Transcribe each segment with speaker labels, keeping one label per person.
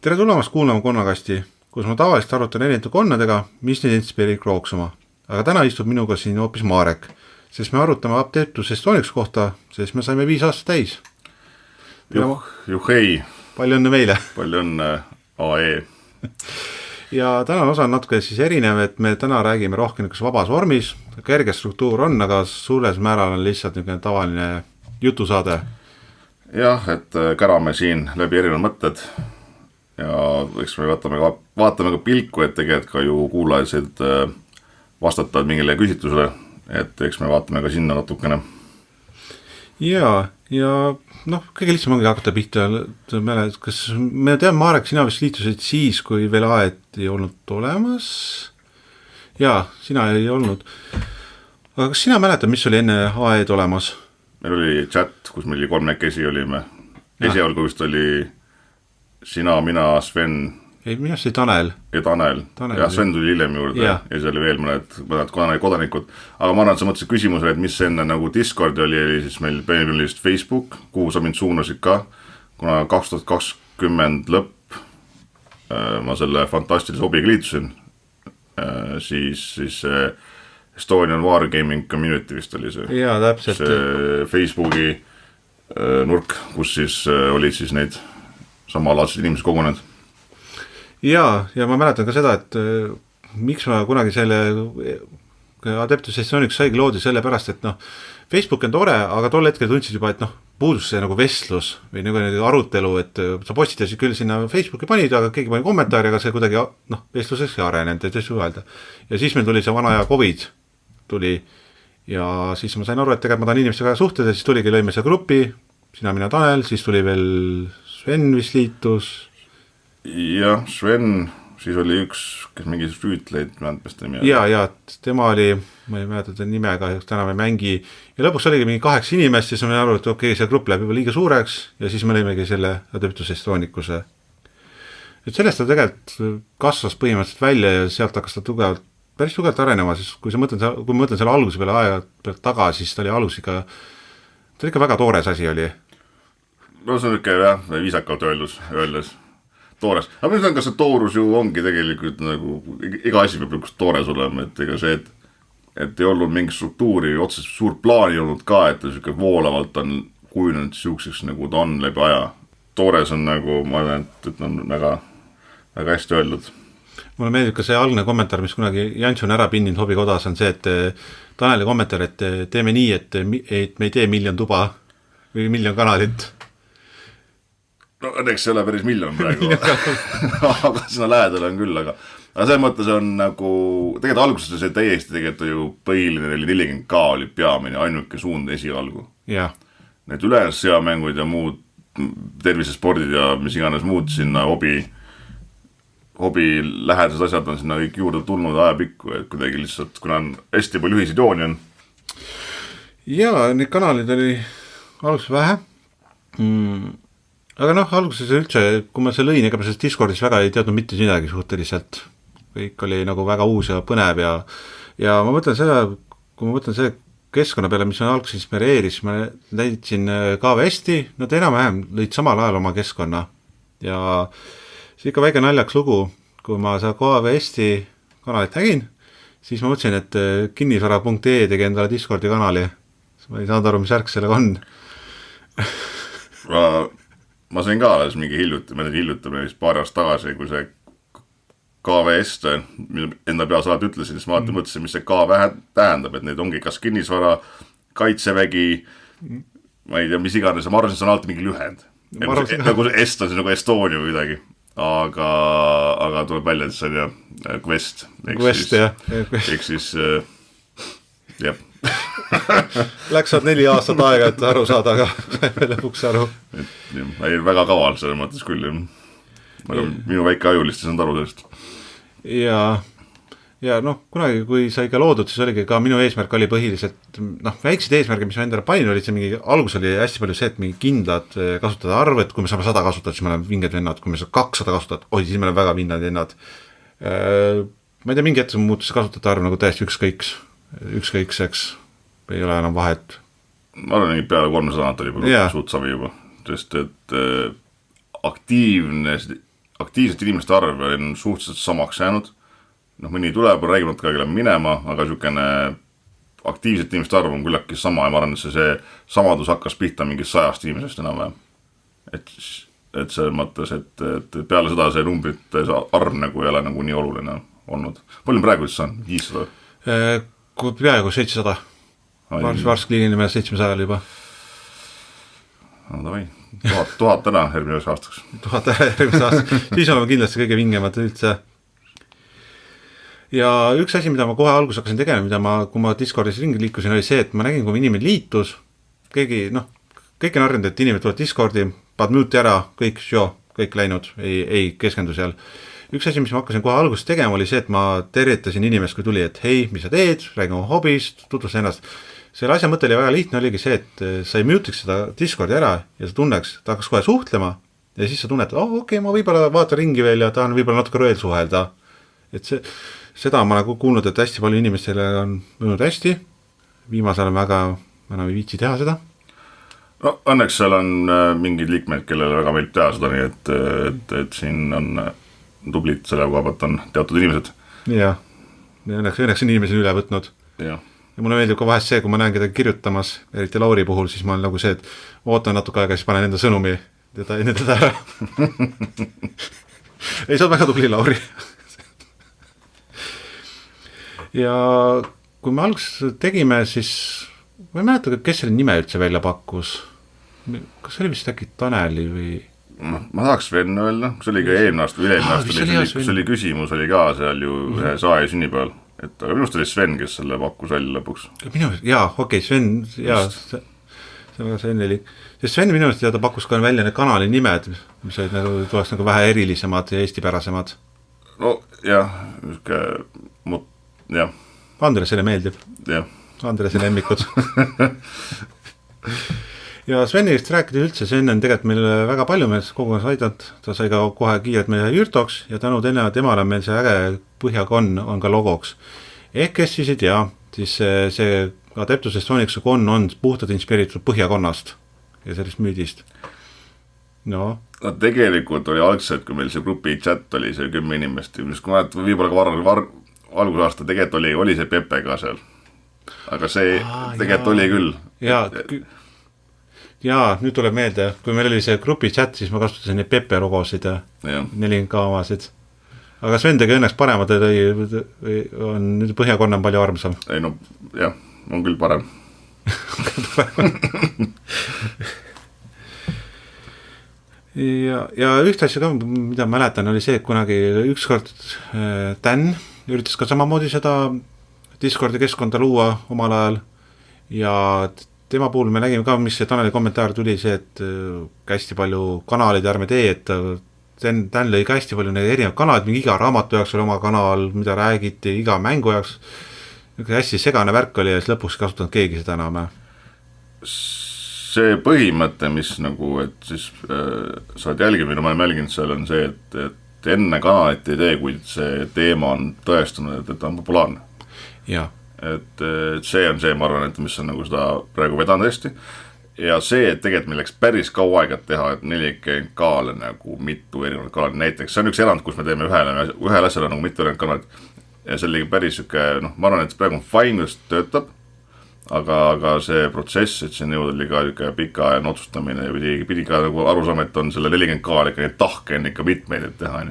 Speaker 1: Tere tulemast kuulama Konnakasti, kus ma tavaliselt arutan erinevate konnadega, mis neid inspireerib rooksuma. Aga täna istub minuga siin hoopis Marek, sest me arutame Adeptus Estonics kohta, sest me saime 5 aastat täis.
Speaker 2: Juhei.
Speaker 1: Palju õnne meile.
Speaker 2: Palju õnne AE.
Speaker 1: Ja täna osa on natuke siis erinev, et me täna räägime rohkem vabas vormis, kerge struktuur on, aga suures määral on lihtsalt tavaline jutusaade.
Speaker 2: Jah, et kärame siin läbi erinevad mõtted ja eks me vaatame ka pilku, et tegelikult ka ju kuulajasid vastatavad mingile küsitlusele, et eks me vaatame ka sinna natukene.
Speaker 1: Ja noh, kõige lihtsam ongi hakata pihta, kas me teame, Marek, sina vist liitusid siis, kui veel AED ei olnud olemas? Jaa, sina ei olnud. Aga kas sina mäletad, mis oli enne AED olemas?
Speaker 2: Meil oli chat, kus meil 3 olime. Esialgu vist oli sina, mina, Sven.
Speaker 1: Ei, minu arust oli Tanel.
Speaker 2: Ja Tanel. Ja Sven tuli hiljem juurde ja siis oli veel mõned kodanikud. Aga ma arvan, et sa mõtlesid küsimusele, et mis enne nagu Discord oli siis meil oli Facebook, kuhu sa mind suunasid ka, kuna 2020 lõpp ma selle fantastilise hobiga liitusin, siis Estonian Wargaming Community vist oli see.
Speaker 1: Jaa, täpselt.
Speaker 2: See Facebooki nurk, kus siis olid siis neid samalaadsed inimesed kogunenud.
Speaker 1: Ja ma mäletan ka seda, et miks ma kunagi selle Adeptus Estonics saigi loodi sellepärast, et Facebook on tore, aga tol hetkel tundsid juba, et puudus see nagu vestlus või nagu arutelu, et sa postitasid küll sinna Facebooki panid, aga keegi pani kommentaari, aga see kuidagi vestluseks ei arenenud, et suhelda. Ja siis meil tuli see vana aja COVID tuli ja siis ma sain aru, et tegelikult ma tahan inimestega suhtleda, siis tuligi lõime see grupi, sina, mina, Tanel, siis tuli veel Sven vist liitus.
Speaker 2: Jah, Sven, siis oli üks, kes mingi Streetleid mändmest nimi.
Speaker 1: Ja, tema oli, ma ei mäleta ta nime kahjuks, täna me mängi, ja lõpuks oligi mingi 8 inimest, siis ma aru, et okei, see grupp läheb juba liiga suureks, ja siis me lõimegi selle Adeptus Estonicuse. Et sellest ta tegelikult kasvas põhimõtteliselt välja ja sealt hakkas ta päris tugevalt arenema, siis kui ma mõtlen selle alguse peale aega pealt taga, siis ta oli alus ikka väga toores asi oli.
Speaker 2: No see on ikka jah, viisakalt öeldes toores. Aga mis on, kas see toorus ju ongi tegelikult nagu, iga asi peab üks toores olema, et ega see, et ei olnud mingi struktuuri, otseselt suur plaani olnud ka, et ta voolavalt on kujunenud siukseks nagu ta on läbi aja. Toores on nagu, ma arvan, et on väga hästi öeldud.
Speaker 1: Mulle meeldib ka see algne kommentaar, mis kunagi Jantsu on ära pinninud hobikodas, on see, et Taneli kommentaar, et teeme nii, et me ei tee 1 miljon tuba või 1 miljon kanalit.
Speaker 2: No õnneks ei ole päris 1 miljon praegu, aga sinna lähedal on küll, aga selles mõttes on nagu, tegelikult alguses see täiesti tegelikult ju põhiline 40K oli peamine, ainuke suund esialgu.
Speaker 1: Ja.
Speaker 2: Need ülejäänud sõjamängud ja muud tervisespordid ja mis iganes muud sinna hobi lähedased asjad on sinna kõik juurde tulnud ajapikku, et kuidagi lihtsalt, kuna on hästi palju ühiseid jooni on.
Speaker 1: Ja, neid kanalid oli alguses vähe. Aga alguses üldse, kui ma see lõin, ega ma sellest Discordis väga ei teadnud mitte midagi suhteliselt. Kõik oli nagu väga uus ja põnev ja ma mõtlen seda, kui ma mõtlen selle keskkonna peale, mis on alguses inspireeris, ma näitasin KV-esti, nad enam-vähem lõid samal ajal oma keskkonna ja see ikka väike naljaks lugu, kui ma seda KV-esti kanalit nägin, siis ma mõtlesin, et kinnisvara.ee tegi endale Discordi kanali. Ma ei saanud aru, mis ärk sellega on.
Speaker 2: Ma sain ka alles mingi hiljutamine vist paar aastat tagasi, kui see KV-est enda peas alati ütlesin, siis ma alati mõtlesin, mis see KV tähendab, et need ongi kas kinnisvara, kaitsevägi, ma ei tea, mis iganes, ma arvasin, see on alati mingi lühend. Nagu Est on see nagu Estonia või midagi, aga tuleb välja, et see on jah Quest.
Speaker 1: Quest, jah.
Speaker 2: Eks siis, jah.
Speaker 1: Läks 4 aastat aega, et aru saada, aga saime lõpuks aru.
Speaker 2: Ei, väga kaval selles mõttes küll. Minu väike ajulistes on aru sellest.
Speaker 1: Ja kunagi, kui sai ka loodud, siis oligi ka minu eesmärk oli põhiliselt, väiksed eesmärgid, mis ma endale panin, olid see mingi, algus oli hästi palju see, et mingi kindlad kasutada arv, et kui me saame 100 kasutada, siis me oleme vinged vennad, kui me saame 200 kasutada, siis me oleme väga vinged vennad. Ma ei tea, mingi hetk muutus kasutada arv nagu täiesti ükskõikseks, ei ole enam vahet.
Speaker 2: Ma olen nii peale 300 oli suht savi juba, sest et aktiivsete inimeste arv on suhteliselt samaks jäänud. Noh, mõni tuleb, räägib natuke aega minema, aga niisugune aktiivsete inimeste arv on küllaki sama ja ma arvan, et see samadus hakkas pihta mingist 100 inimesest enam-vähem. Et selles mõttes, et peale seda see numbrite arv nagu ei ole nagu nii oluline olnud. Palju praegu siis on? 500?
Speaker 1: Peaaegu 700. Varski liinime 700 juba.
Speaker 2: No davai, 1000 täna järgmiseks aastaks.
Speaker 1: 1000 järgmiseks aastaks. Siis oleme kindlasti kõige vingemad üldse. Ja üks asi, mida ma kohe alguses hakkasin tegema, kui ma Discordis ringi liikusin, oli see, et ma nägin, kui inimene liitus, kõik on arvanud, et inimene tuleb Discordi, paad mute ära, kõik läinud, ei keskendu seal. Üks asi, mis ma hakkasin kohe alguses tegema, oli see, et ma tervitasin inimest, kui tuli, et hei, mis sa teed, räägi oma hobist, tutvust ennast. Selle asja mõte oli väga lihtne, oligi see, et sa ei mute'iks seda Discordi ära ja sa tunneks, ta hakkas kohe suhtlema ja siis sa tunned, et okei, ma võib-olla vaatan ringi veel ja tahan võib-olla natuke rööl suhelda. Et seda ma nagu kuulnud, et hästi palju inimestele on mõnud hästi, viimasel on väga enam ei viitsi teha seda.
Speaker 2: No õnneks seal on mingid liikmed, kellele väga meeldib teha seda, nii et siin on tublid selle koha pealt on teatud inimesed.
Speaker 1: Ja õnneks on inimesi üle võtnud.
Speaker 2: Jah.
Speaker 1: Ja mulle meeldib ka vahest see, kui ma näen kedagi kirjutamas, eriti Lauri puhul, siis ma olen nagu see, et ootan natuke aega, siis panen enda sõnumi enne teda ära. Ei, sa oled väga tubli, Lauri. Ja kui me alguses tegime, siis ma ei mäleta, kes selle nime üldse välja pakkus. Kas see oli vist äkki Taneli või?
Speaker 2: Ma tahaks Sven öelda, see oli ka eelmine aasta või eelmine aasta, see oli küsimus, oli ka seal ju ühe Sae sünnipäeval. Aga minust oli Sven, kes selle pakkus välja lõpuks.
Speaker 1: Sven, Sven oli. Sven minust ta pakkus ka välja need kanali nimed, mis olid nagu, tuleks nagu vähe erilisemad ja eestipärasemad.
Speaker 2: No jah, jah.
Speaker 1: Andresele meeldib.
Speaker 2: Jah.
Speaker 1: Andresele emmikud. Ja Svenist rääkida üldse, Sven on tegelikult meil väga palju mees kogu aeg aidanud, ta sai ka kohe kiiret meie Ürtoks ja tänu temale meil see äge Põhjakon on ka logoks. Ehk kes siis ei tea, siis see Adeptus Estonicuse kon on puhtalt inspireeritud Põhjakonnast ja sellest müüdist. No
Speaker 2: tegelikult oli algselt, kui meil see grupi chat oli see 10 inimest, kui ma võib-olla ka algusaasta tegelikult oli see Pepe ka seal. Aga see tegelikult oli küll. Ja nüüd tuleb meelde, kui meil oli see grupi chat, siis ma kasutasin neid Pepe logosid ja 4K omasid. Aga Sven tegi õnneks paremad, nüüd Põhjakonna on palju armsam. Ei no, jah, on küll parem.
Speaker 1: ja üht asja ka, mida mäletan, oli see, et kunagi ükskord Dan üritas ka samamoodi seda Discordi keskkonda luua omal ajal ja tema puhul me nägime ka, mis see Taneli kommentaar tuli, see, et hästi palju kanaleid ärme tee, et Dan lõi ka hästi palju neid erinevad kanalid, mingi iga raamatu jaoks oli oma kanal, mida räägiti, iga mängu jaoks. Hästi segane värk oli ja siis lõpuks kasutanud keegi seda enam.
Speaker 2: See põhimõte, mis nagu, et siis sa oled jälginud, ma olen jälginud seal on see, et enne kanalit ei tee, kui see teema on tõestanud, et ta on populaarne.
Speaker 1: Jaa.
Speaker 2: Et see on see, ma arvan, et mis on nagu seda praegu vedanud hästi ja see, et tegelikult meil läks päris kaua aega teha 40K-le nagu mitu erinevat kanalit, näiteks see on üks erand, kus me teeme ühel asjale nagu mitu erinevat kanalit ja see oli päris süke, ma arvan, et praegu on fine, just töötab aga see protsess, et see nõud oli ka pikaajaline otsustamine ja pidi ka nagu aru saama, et on selle 40K-le ikka neid tahke on ikka mitmeid, et teha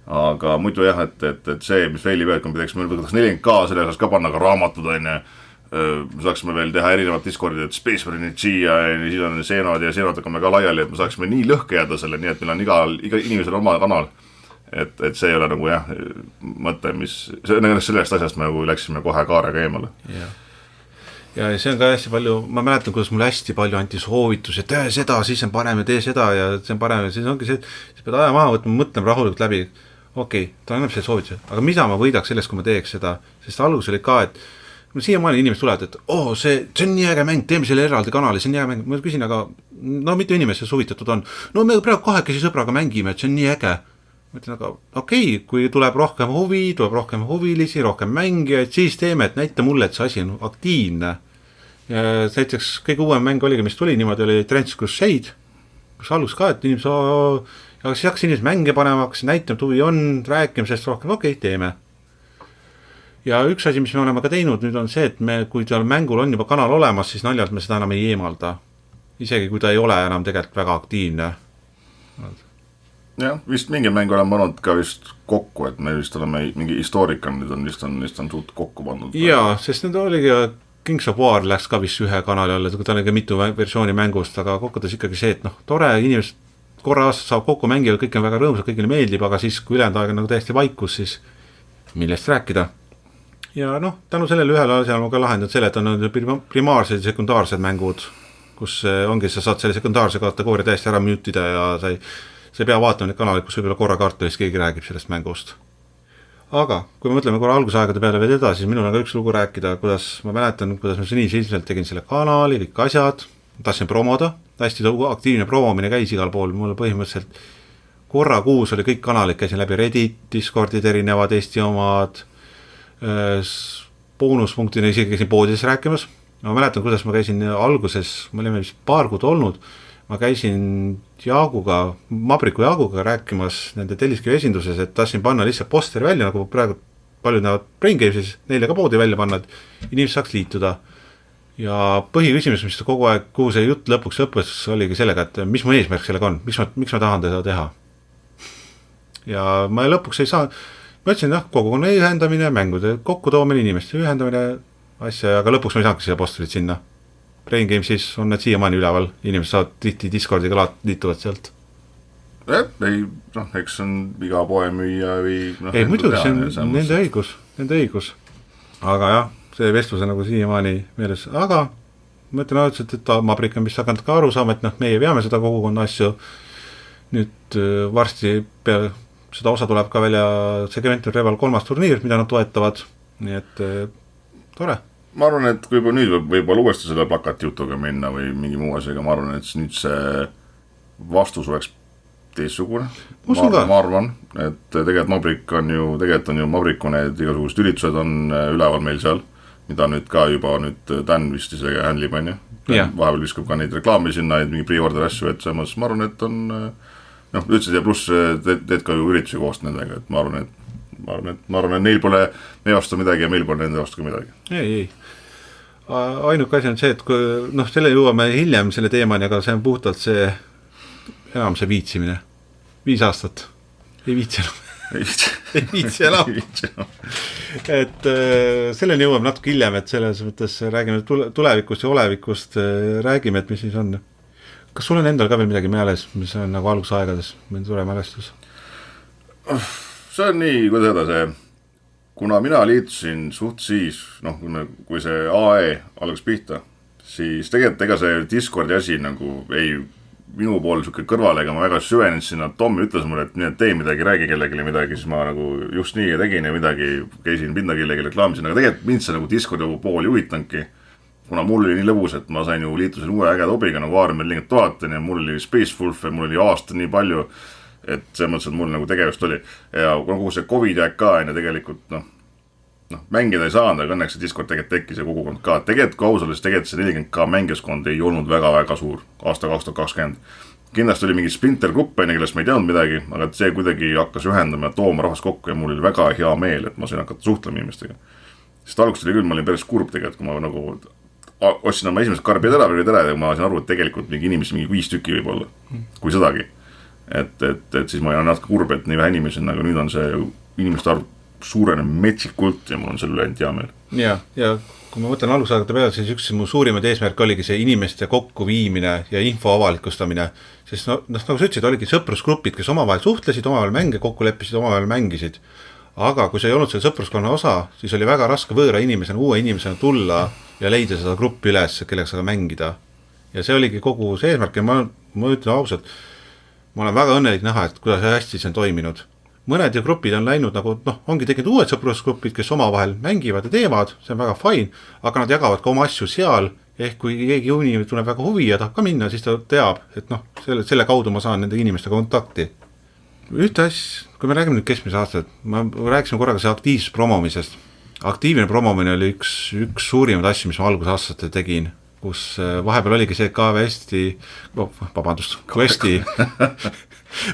Speaker 2: aga muidu jah, et see, mis veili pealt, kui me teeks 40K, selle saaks ka panna ka raamatud, me saaksime veel teha erinevad Discordid, et Space Marine G ja siis on Senod ja Senod hakkame ka laiali, et me saaksime nii lõhke jääda selle, nii et meil on iga inimesel oma kanal, et see ei ole nagu jah, mõte, mis sellest asjast me nagu läksime kohe kaarega eemale.
Speaker 1: Ja see on ka hästi palju, ma mäletan, kuidas mulle hästi palju anti soovitus, et tee seda, siis on parem ja tee seda ja see on parem ja siis ongi see, et pead aja maha võtma, mõtlema rahulikult läbi. Okei, ta annab selle soovituse, aga mida ma võidaks sellest, kui ma teeks seda, sest algus oli ka, et siiamaani inimesed tulevad, et see on nii äge mäng, teeme selle eraldi kanali, see on nii äge mäng, ma küsin, aga no mitu inimesed suvitatud on, no me praegu kahekesi sõbraga mängime, et see on nii äge. Ma ütlen, aga okei, kui tuleb rohkem huvilisi, rohkem mängijaid, siis teeme, et näita mulle, et see asi on aktiivne. Ja näiteks kõige uuem mäng oligi, mis tuli, niimoodi oli Trans Crusade, kus algus ka, et inimesed, aga siis hakkas inimesed mänge panema, hakkas näitama, huvi on, rääkimisest rohkem, okei, teeme. Ja üks asi, mis me oleme ka teinud nüüd on see, et kui tal mängul on juba kanal olemas, siis naljalt me seda enam ei eemalda. Isegi kui ta ei ole enam tegelikult väga aktiivne.
Speaker 2: Jah, vist mingi mäng oleme pannud ka vist kokku, et me vist oleme mingi historikam, nüüd on suht kokku pandud.
Speaker 1: Jaa, sest nüüd oligi Kings of War läks ka vist ühe kanali alla, ta oli ka mitu versiooni mängust, aga kokkuvõttes ikkagi see, et tore, inimesed korra aastas saab kokku mängida, kõik on väga rõõmsad, kõigile meeldib, aga siis kui ülejäänud aeg on nagu täiesti vaikus, siis millest rääkida. Ja tänu sellele ühele asjale on ka lahendanud selle, et on primaarsed ja sekundaarsed mängud, kus ongi, sa saad selle sekundaarse kategooria täiesti ära mutida ja sa ei pea vaatama neid kanaleid, kus võib-olla korra kartulis keegi räägib sellest mängust. Aga kui me mõtleme korra algusaegade peale veel edasi, siis minul on ka üks lugu rääkida, kuidas ma mäletan, kuidas ma nii tegin selle kanali, kõik asjad, tahtsin promoda, hästi aktiivne promomine käis igal pool, mul põhimõtteliselt korra kuus oli kõik kanalid, käisin läbi Reddit, Discordid erinevad, Eesti omad, boonuspunktina isegi käisin poodides rääkimas. Ma mäletan, kuidas ma käisin alguses, ma olime vist paar kuud olnud, ma käisin Mabriku Jaaguga rääkimas nende Telliskivi esinduses, et tahtsin panna lihtsalt posteri välja, nagu praegu paljud näevad Brain Gamesis, neile ka poodi välja panna, et inimesed saaks liituda. Ja põhiküsimus, mis kogu aeg, kuhu see jutt lõpuks lõppes, oligi sellega, et mis mu eesmärk sellega on, miks ma tahan teda teha. Ja ma lõpuks ei saa, ma ütlesin, kogukonna ühendamine, mängude kokkutoomine, inimeste ühendamine, asja, aga lõpuks ma ei saanudki seda posterit sinna. Brain Gamesis on need siiamaani üleval, inimesed saavad tihti Discordiga liituvad sealt.
Speaker 2: Eks on iga poemüüja või...
Speaker 1: Ei, muidugi, see on nende õigus. Aga jah, see vestlus on nagu siiamaani meeles, aga ma ütlen ajalduselt, et Mabrik on vist hakanud ka aru saama, et meie veame seda kogukonna asju. Nüüd varsti seda osa tuleb ka välja Segmental Reval 3. turniir, mida nad toetavad, nii et tore.
Speaker 2: Ma arvan, et kui nüüd võib-olla uuesti seda plakati jutuga minna või mingi muu asjaga, ma arvan, et nüüd see vastus oleks teistsugune. Ma arvan, et tegelikult Mabrik on ju need igasugused üritused on üleval meil seal, mida nüüd ka juba Dan vist isegi handlib, on ju. Vahepeal viskab ka neid reklaami sinna, mingi pre-order asju, et samas ma arvan, et on ütlesid ja pluss teed ka ju üritusi koos nendega, et ma arvan, et neil pole meie vastu midagi ja meil pole nende vastu midagi.
Speaker 1: Ei. Ainuke asi on see, et kui, selle jõuame hiljem selle teemani, aga see on puhtalt see viitsimine. 5 aastat. Ei viitsi enam. Et selleni jõuame natuke hiljem, et selles mõttes räägime tulevikust ja olevikust, räägime, et mis siis on. Kas sul on endal ka veel midagi meeles, mis on nagu algusaegades, meil tule mälestus?
Speaker 2: See on nii, kuidas öelda see, kuna mina liitusin suht siis, kui see AE algas pihta, siis tegelikult ega see Discordi asi nagu ei minu pool suke kõrvale, ega ma väga süvenenud sinna, Tom ütles mulle, et tee midagi, räägi kellelegi midagi, siis ma nagu just nii ja tegin ja midagi, käisin pinda kellelegi reklaamisin, aga tegelikult mind see nagu Discordi pool juhitanudki, kuna mul oli nii lõbus, et ma sain ju liitusin uue ägeda obiga nagu Aarmel Linget 1000 ja mul oli Spacewolf ja mul oli aasta nii palju, et see mõttes, et mul nagu tegevust oli ja kogu see COVID jääk ka ja tegelikult mängida ei saanud, aga õnneks see Discord tegelikult tekkis ja kogukond ka. Tegelikult kui ausalt, tegelikult see 40K mängijaskond ei olnud väga-väga suur aasta 2020. Kindlasti oli mingi splintergrupp, kellest ma ei teadnud midagi, aga see kuidagi hakkas ühendama ja tooma rahvast kokku ja mul oli väga hea meel, et ma sain hakata suhtlema inimestega. Sest alguses oli küll, ma olin päris kurb tegelikult, kui ma nagu ostsin oma esimesed karbid ära ja ma sain aru, et tegelikult mingi inimesi mingi 5 tükki võib olla, kui sedagi. Et siis ma olen natuke kurb, et nii vähe inimesi, aga nüüd on see inimeste arv suurene metsikult ja mul on selle ainult hea meel.
Speaker 1: Ja kui ma mõtlen alusaegade peale, siis üks mu suurimad eesmärk oligi see inimeste kokkuviimine ja info avalikustamine, sest nagu sa ütlesid, oligi sõprusgrupid, kes omavahel suhtlesid, omavahel mänge kokku leppisid, omavahel mängisid, aga kui sa ei olnud selle sõpruskonna osa, siis oli väga raske võõra inimesena, uue inimesena tulla ja leida seda gruppi üles, kellega saada mängida. Ja see oligi kogu see eesmärk ja ma ütlen ausalt, ma olen väga õnnelik näha, et kuidas hästi see on toiminud. Mõned grupid on läinud nagu, ongi tekkinud uued sõprusgrupid, kes omavahel mängivad ja teevad, see on väga fine, aga nad jagavad ka oma asju seal, ehk kui keegi inimene tunneb väga huvi ja tahab ka minna, siis ta teab, et selle kaudu ma saan nende inimeste kontakti. Ühte asja, kui me räägime nüüd keskmise aastat, ma rääkisime korraga see aktiivsus promomisest. Aktiivne promomine oli üks suurimad asju, mis ma algusaastate tegin. kus vahepeal oligi see KV-esti, vabandust, Questi,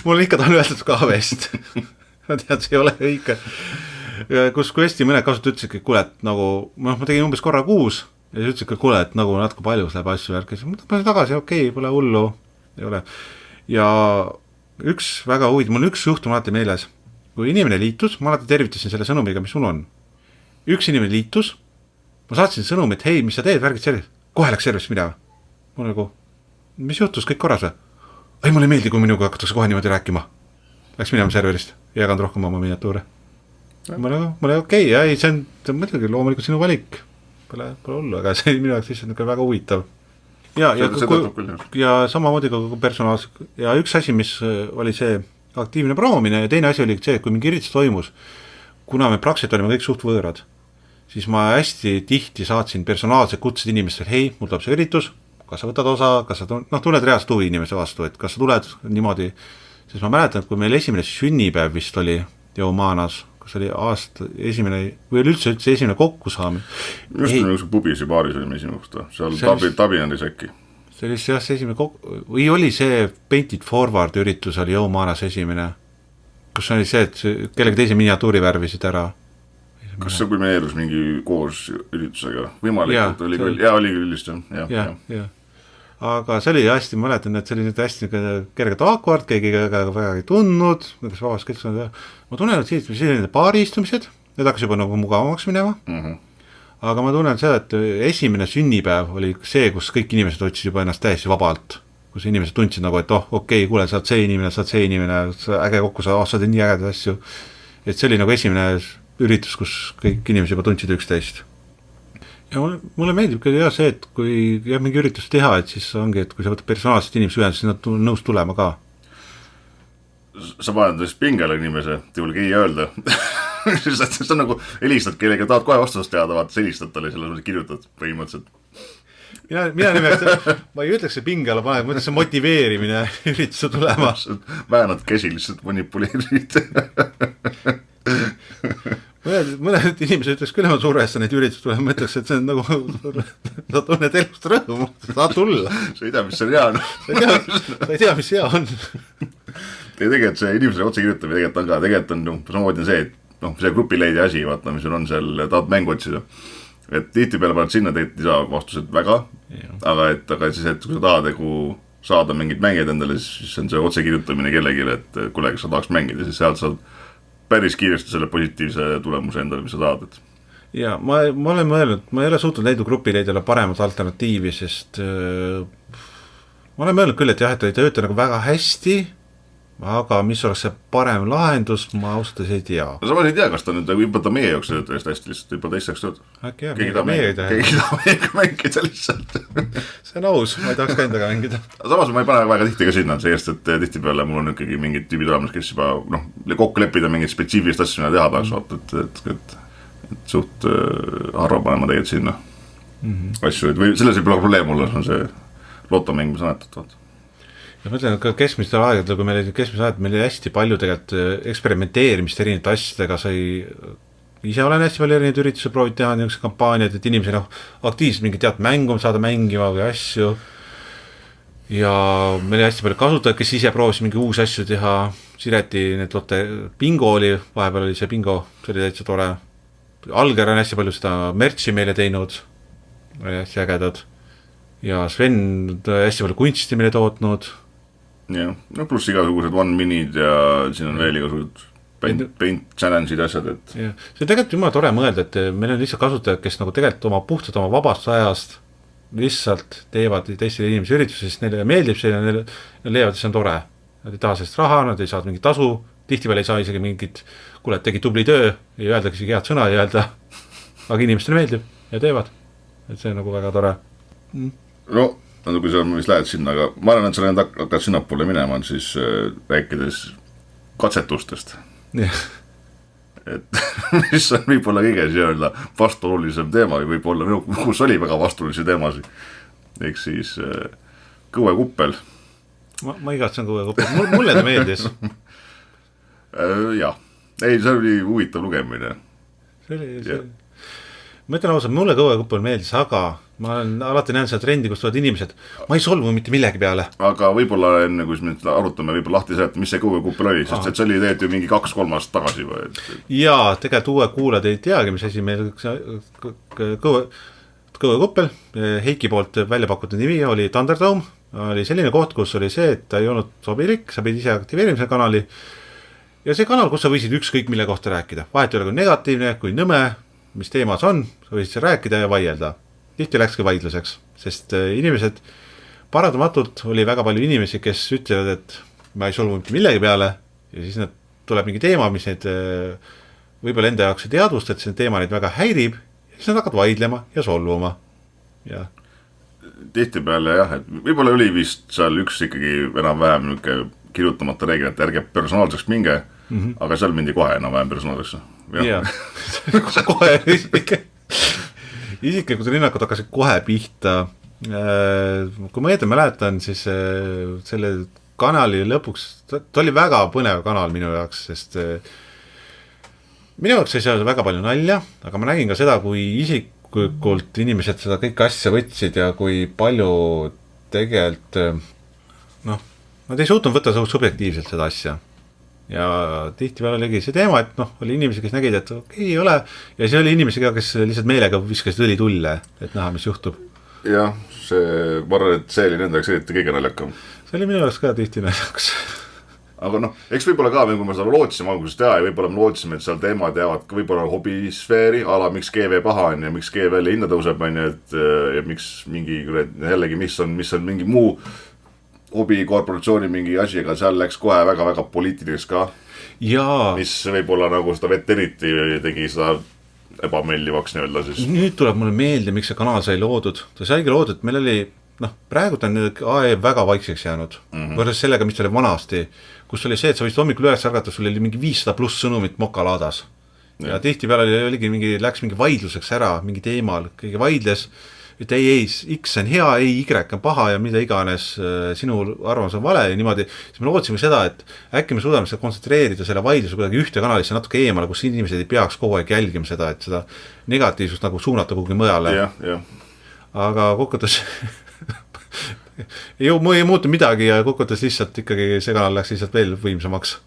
Speaker 1: mul ikka tahan öeldud KV-est, ma tean, see ei ole õige, kus Questi mõned kasutajad ütlesidki, et kuule, et nagu, ma tegin umbes korra kuus ja siis ütlesidki, et kuule, et nagu natuke palju läheb asju järgi, siis ma panen tagasi, okei, pole hullu, ei ole. Ja üks väga huvitav, mul üks juhtum alati meeles, kui inimene liitus, ma alati tervitasin selle sõnumiga, mis mul on. Üks inimene liitus, ma saatsin sõnumi, et hei, mis sa teed, värgid servis, kohe läks servist midagi. Mul nagu, mis juhtus, kõik korras või? Ei, mulle ei meeldi, kui minuga hakatakse kohe niimoodi rääkima. Läks minema serverist ja jaganud rohkem oma miniatuure. Mulle okei, ei, see on mõtlengi loomulikult sinu valik. Pole hullu, aga see minu jaoks lihtsalt väga huvitav. Ja samamoodi ka personaals. Ja üks asi, mis oli see aktiivne proomine ja teine asi oli see, kui mingi üritus toimus, kuna me praktiliselt olime kõik suht võõrad, siis ma hästi tihti saatsin personaalse kutsed inimestel, hei, mul tuleb see üritus, kas sa võtad osa, kas sa tuled reaalselt huvi inimese vastu, et kas sa tuled niimoodi, siis ma mäletan, et kui meil esimene sünnipäev vist oli Jõumaanas, kas oli aasta esimene või üldse esimene kokkusaamine.
Speaker 2: Just nagu pubisi baaris olime esimest, seal Tabinandis äkki.
Speaker 1: See oli jah see esimene või oli see Painted Forward üritus oli Jõumaanas esimene, kus oli see, et kellegi teise miniatuuri värvisid ära.
Speaker 2: Kas see kulmineerus mingi koos üritusega? Võimalikult oli küll, oli küll vist, jah. Aga see oli hästi, ma mäletan, et see oli hästi kergelt awkward, keegi väga ei tundnud, kas vabast keskkond, ma tunnen, et selline paariistumised, need hakkas juba nagu mugavamaks minema, aga ma tunnen seda, et esimene sünnipäev oli see, kus kõik inimesed otsid juba ennast täiesti vabalt, kus inimesed tundsid nagu, et okei, kuule, saad see inimene, äge kokku, sa teed nii ägedad asju, et see oli nagu esimene üritus, kus kõik inimesed juba tundsid üksteist. Ja mulle meeldib ka see, et kui mingi üritus teha, et siis ongi, et kui sa võtad personaalselt inimese ühendus, siis nad nõus tulema ka. Sa paned tõesti pingele inimese, te julge ei öelda. Sa nagu helistad kellega, tahad kohe vastust teada, vaata, helistad talle, selle kirjutad põhimõtteliselt.
Speaker 1: Mina nimelt, ma ei ütleks see pingele paneb, ma ütleks see motiveerimine ürituse tulema.
Speaker 2: Väänad käsi lihtsalt manipuleerid.
Speaker 1: Mõned inimesed ütleks küll, ma survesta neid üritus tulema, ma ütleks, et see on nagu, sa tunned elust rõõmu, saad tulla.
Speaker 2: Sa ei tea, mis see hea on.
Speaker 1: Sa ei tea, mis hea on.
Speaker 2: Tegelikult see inimesele otse kirjutamine tegelikult on samamoodi see, et see grupileidi asi, vaata, mis sul on seal, tahad mängu otsida. Et tihti peale paned sinna tegelikult ei saa vastused väga, aga siis, et kui sa tahad saada mingid mängijad endale, siis on see otse kirjutamine kellegile, et kuule, kas sa tahaks mängida, siis sealt saad päris kiiresti selle positiivse tulemuse endale, mis sa tahad. Ja
Speaker 1: ma olen mõelnud, ma ei ole suutnud leida grupileidele paremat alternatiivi, sest ma olen mõelnud küll, et jah, et ei tööta nagu väga hästi, aga mis oleks see parem lahendus, ma ausalt ei tea.
Speaker 2: No samas ei tea, kas ta nüüd juba ta meie jooks tööta hästi lihtsalt, juba teisteks tööta.
Speaker 1: Äkki jah,
Speaker 2: keegi tahab meiega mängida lihtsalt.
Speaker 1: See on aus, ma ei tahaks ka endaga mängida.
Speaker 2: Samas ma ei pane väga tihti ka sinna, seest, et tihti peale mul on ikkagi mingid tüübid olemas, kes juba kokku leppida mingid spetsiifilist asju, mida teha tahaks vaata, et suht harva panema tegelikult sinna asju, või selles ei pole probleem mulle, on see lotomäng, mis annetat, vaata.
Speaker 1: Ja ma ütlen, ka keskmistel aegadel, kui meil oli hästi palju tegelikult eksperimenteerimist erinevate asjadega, ise olen hästi palju erinevaid ürituse proovid teha, niisuguse kampaaniad, et inimesed aktiivselt mingi tead mängu saada mängima või asju. Ja meil oli hästi palju kasutajaid, kes ise proovis mingi uusi asju teha. Sireti need bingo oli, vahepeal oli see bingo, see oli täitsa tore. Alger on hästi palju seda merchi meile teinud, oli hästi ägedad. Ja Sven hästi palju kunsti meile tootnud.
Speaker 2: Jah, pluss igasugused one-minid ja siin on veel igasugused paint challenge'id asjad, et
Speaker 1: ja. See on tegelikult jumala tore mõelda, et meil on lihtsalt kasutajad, kes nagu tegelikult puhtalt oma vabast ajast lihtsalt teevad teistele inimese üritusi, sest neile meeldib see ja neile leiavad, et see on tore. Nad ei taha sellest raha, nad ei saa mingit tasu, tihtipeale ei saa isegi mingit, kuule, et tegi tubli töö, ei öeldagi isegi head sõna, ei öelda, aga inimestele meeldib ja teevad, et see on nagu väga tore.
Speaker 2: No, kui sa vist lähed sinna, aga ma arvan, et sa hakkad sinnapoole minema, siis rääkides katsetustest.
Speaker 1: Yeah.
Speaker 2: Et mis on võib-olla kõige siia vastuolulisem teema või võib-olla, kus oli väga vastuolisi teemasid. Ehk siis kõuekuppel.
Speaker 1: Ma igatsen kõuekuppel, mulle ta meeldis.
Speaker 2: Jah, ei, see oli huvitav lugemine.
Speaker 1: See oli. ma ütlen ausalt, mulle kõvekuppel meeldis, aga ma olen alati näinud seda trendi, kus tulevad inimesed, ma ei solvu mitte millegi peale.
Speaker 2: Aga võib-olla enne, kui me arutame, võib-olla lahti see, et mis see kõvekuppel oli, sest et see oli tegelikult ju mingi 2-3 aastat tagasi või?
Speaker 1: Jaa, tegelikult uue kuulajad ei teagi, mis asi meil kõvekuppel, Heiki poolt välja pakutud nimi oli Thunderdome, oli selline koht, kus oli see, et ta ei olnud sobilik, sa pidid ise aktiveerima selle kanali ja see kanal, kus sa võisid ükskõik mille kohta rääkida, vahet ei ole kui negatiivne, kui nõme, mis teemas on, sa võisid seal rääkida ja vaielda. Tihti läkski vaidluseks, sest inimesed, paratamatult oli väga palju inimesi, kes ütlevad, et ma ei solvu mitte millegi peale ja siis nad tuleb mingi teema, mis neid võib-olla enda jaoks ei teadvust, et see teema neid väga häirib ja siis nad hakkavad vaidlema ja solvuma. Ja.
Speaker 2: Tihtipeale jah, et võib-olla oli vist seal üks ikkagi enam-vähem kirjutamata reegel, et ärge personaalseks minge, aga seal mindi kohe enam-vähem personaalseks.
Speaker 1: Jaa, kohe isiklikud rünnakud hakkasid kohe pihta. Kui ma õieti mäletan, siis selle kanali lõpuks, ta oli väga põnev kanal minu jaoks, sest minu jaoks ei saa väga palju nalja, aga ma nägin ka seda, kui isiklikult inimesed seda kõik asja võtsid ja kui palju tegelikult, nad ei suutnud võtta subjektiivselt seda asja. Ja tihtipeale oligi see teema, et oli inimesi, kes nägid, et okei, ei ole, ja see oli inimesi ka, kes lihtsalt meelega viskasid õli tulle, et näha, mis juhtub.
Speaker 2: Jah, ma arvan, et see oli nende jaoks eriti kõige naljakam.
Speaker 1: See oli minu jaoks ka tihti naljaks.
Speaker 2: Aga eks võib-olla ka, kui me seda lootsime algusest teha ja võib-olla me lootsime, et seal teemad jäävad ka võib-olla hobisfääri, ala miks GV paha on ja miks GV hinda tõuseb on ja miks mingi, jällegi, mis on mingi muu hobikorporatsiooni mingi asi, aga seal läks kohe väga-väga poliitiliseks ka.
Speaker 1: Jaa.
Speaker 2: Mis võib-olla nagu seda vett eriti tegi seda ebameeldivaks nii-öelda siis.
Speaker 1: Nüüd tuleb mulle meelde, miks see kanal sai loodud. Ta saigi loodud, meil oli, praegu ta on AE väga vaikseks jäänud. Võrdes sellega, mis oli vanasti, kus oli see, et sa võisid hommikul üles ärgata, sul oli mingi 500 pluss sõnumit mokalaadas. Ja tihti peale oligi läks mingi vaidluseks ära, mingi teemal, keegi vaidles, et ei, X on hea, ei, Y on paha ja mida iganes sinu arvamus on vale ja niimoodi, siis me lootsime seda, et äkki me suudame seda kontsentreerida selle vaidluse kuidagi ühte kanalisse natuke eemale, kus inimesed ei peaks kogu aeg jälgima seda, et seda negatiivsust nagu suunata kuhugi mõjale. Aga kokkuvõttes ei muutu midagi ja kokkuvõttes lihtsalt ikkagi see kanal läks lihtsalt veel võimsamaks.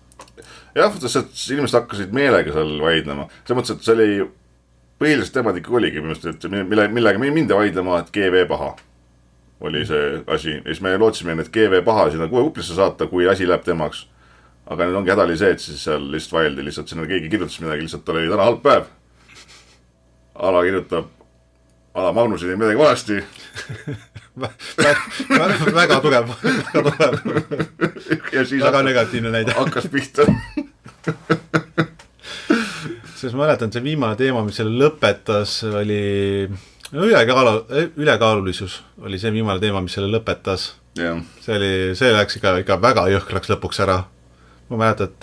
Speaker 2: Jah, sest inimesed hakkasid meelega seal vaidlema. See mõttes, et see oli põhiliselt temad ikka oligi, millega me ei mindi vaidlema, et GV paha oli see asi. Ja siis me lootsime, et GV paha sinna kuue kuplisse saata, kui asi läheb temaks. Aga nüüd ongi hädali see, et siis seal lihtsalt vaildi, lihtsalt sinna keegi kirjutas midagi, lihtsalt oli täna halb päev. Ala kirjutab, Magnus ei tee midagi valesti.
Speaker 1: väga tugev. Väga negatiivne näide.
Speaker 2: Hakkas pihta.
Speaker 1: Sest ma mäletan, see viimane teema, mis selle lõpetas, oli ülekaalulisus oli see viimane teema, mis selle lõpetas.
Speaker 2: Yeah.
Speaker 1: See läks ikka väga jõhkraks lõpuks ära. Ma mäletan, et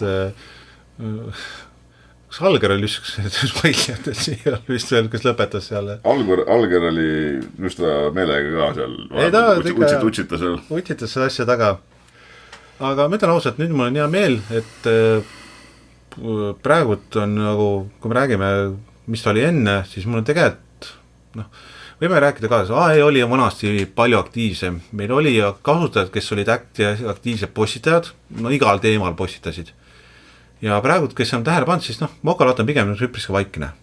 Speaker 1: kas Alger oli üks vaidlijad, et siia vist veel, kes lõpetas seal.
Speaker 2: Alger oli just ta meelega ka seal. Utsitas seal.
Speaker 1: Utsitas seda asja taga. Aga ma ütlen ausalt, nüüd mul on hea meel, et praegult on nagu, kui me räägime, mis ta oli enne, siis mul on tegelikult, võime rääkida ka, AE oli vanasti palju aktiivsem. Meil oli kasutajad, kes olid aktiivsed postitajad, igal teemal postitasid. Ja praegult, kes on tähele pannud, siis Mokalat on pigem üpriski vaikne.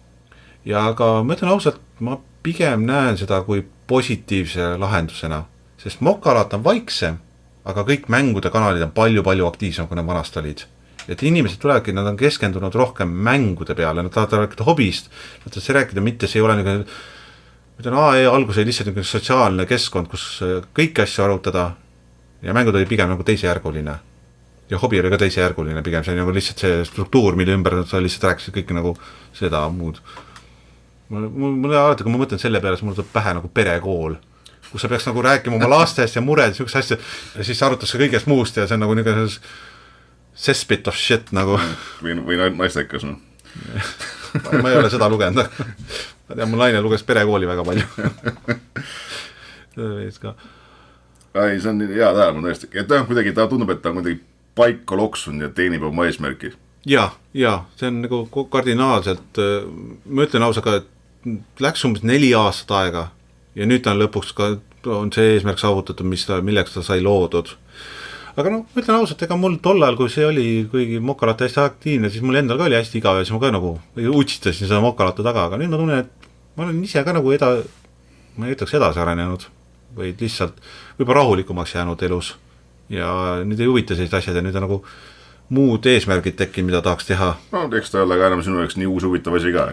Speaker 1: Ja aga ma ütlen ausalt, ma pigem näen seda kui positiivse lahendusena, sest Mokalat on vaiksem, aga kõik mängude kanalid on palju-palju aktiivsem, kui nad vanast olid. Et inimesed tulevadki, nad on keskendunud rohkem mängude peale, nad tahavad rääkida hobist, nad tahavad rääkida, mitte see ei ole nagu, ma ütlen, AE algus oli lihtsalt nagu sotsiaalne keskkond, kus kõiki asju arutada ja mängud oli pigem nagu teisejärguline. Ja hobi oli ka teisejärguline pigem, see on nagu lihtsalt see struktuur, mille ümber sa lihtsalt rääkisid kõike nagu seda muud. Mul alati, kui ma mõtlen selle peale, siis mul tuleb pähe nagu perekool, kus sa peaks nagu rääkima oma lastest ja mured, niisugust asja, ja siis arutas ka kõigest muust ja see on nagu niisugune cesspit of shit nagu.
Speaker 2: Või naistekas.
Speaker 1: Ma ei ole seda lugenud. Ma tean, mul naine luges perekooli väga palju.
Speaker 2: Ei, see on hea tähelepanu tõesti. Et kuidagi ta tundub, et ta on kuidagi paika loksunud ja teenib oma eesmärki.
Speaker 1: Ja, see on nagu kardinaalselt, ma ütlen ausa ka, et läks umbes 4 aastat aega ja nüüd ta on lõpuks ka, on see eesmärk saavutatud, milleks ta sai loodud. Aga noh, ma ütlen ausalt, ega mul tollal, kui see oli, kuigi Mokalatte hästi aktiivne, siis mul endal ka oli hästi igav ja siis ma ka nagu utsistasin seda Mokalatte taga, aga nüüd ma tunnen, et ma olen ise ka nagu ma ei ütleks edasi arenenud, või lihtsalt võib-olla rahulikumaks jäänud elus ja nüüd ei huvita sellised asjad ja nüüd on nagu muud eesmärgid tekkinud, mida tahaks teha.
Speaker 2: No eks ta olla ka enam sinu jaoks nii uus huvitav asi ka.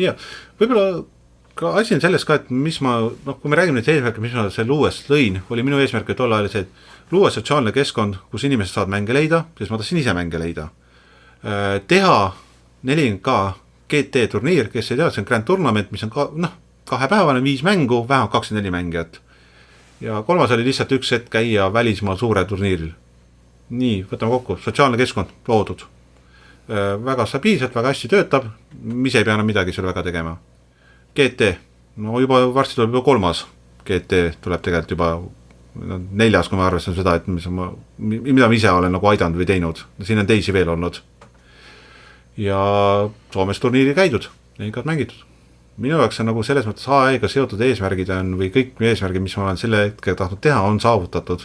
Speaker 1: Ja, võib-olla ka asi on selles ka, et mis ma, kui me räägime neid eesmärke, mis ma selle uues lõin, oli minu eesmärk, et olla see, et luua sotsiaalne keskkond, kus inimesed saavad mänge leida, sest ma tahtsin ise mänge leida. Teha 4K GT turniir, kes ei tea, see on Grand Tournament, mis on 2 päevane 5 mängu, vähemalt 24 mängijat. Ja 3. oli lihtsalt üks hetk käia välismaal suure turniiril. Nii, võtame kokku, sotsiaalne keskkond loodud. Väga stabiilselt, väga hästi töötab, mis ei pea enam midagi seal väga tegema. GT, no juba varsti tuleb juba 3. GT tuleb tegelikult juba 4, kui ma arvestan seda, et mida ma ise olen nagu aidanud või teinud. Siin on teisi veel olnud. Ja Soomes turniiri käidud, neid mängitud. Minu jaoks on nagu selles mõttes AE-ga seotud eesmärgid on, või kõik eesmärgid, mis ma olen selle hetkel tahtnud teha, on saavutatud.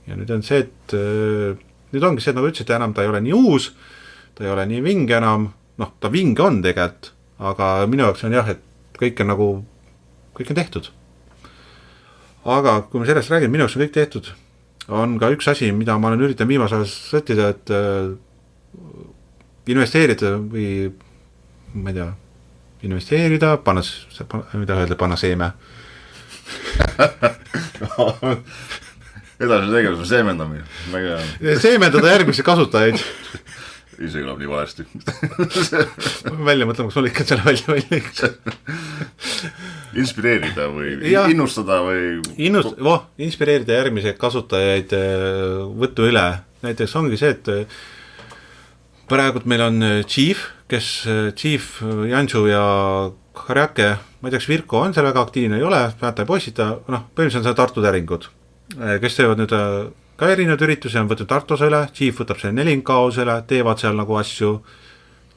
Speaker 1: Ja nüüd on see, et nüüd ongi see, et nagu ütlesite, enam ta ei ole nii uus, ta ei ole nii vinge enam, ta vinge on tegelikult, aga minu jaoks on jah, et kõik on nagu, kõik on tehtud. Aga kui me sellest räägime, minu jaoks on kõik tehtud, on ka üks asi, mida ma olen üritan viimase ajal sõttida, et investeerida või ma ei tea, investeerida, mida öelda, panna seeme.
Speaker 2: Edasi tegevus on seemendamine.
Speaker 1: Seemendada järgmisi kasutajaid.
Speaker 2: Ise kõlab nii valesti.
Speaker 1: Välja mõtlema, kas mul ikka selle välja.
Speaker 2: Inspireerida või innustada või...
Speaker 1: Inspireerida järgmise kasutajaid võttu üle. Näiteks ongi see, et praegult meil on Chief, Janšu ja Karjake, ma ei teaks, Virko on seal väga aktiivne, ei ole, pääta ei postita, põhimõtteliselt on seal Tartu täringud, kes teevad nüüd ka erinevad üritusi, on võtnud Tartus üle, Chief võtab selle 4K üle, teevad seal nagu asju,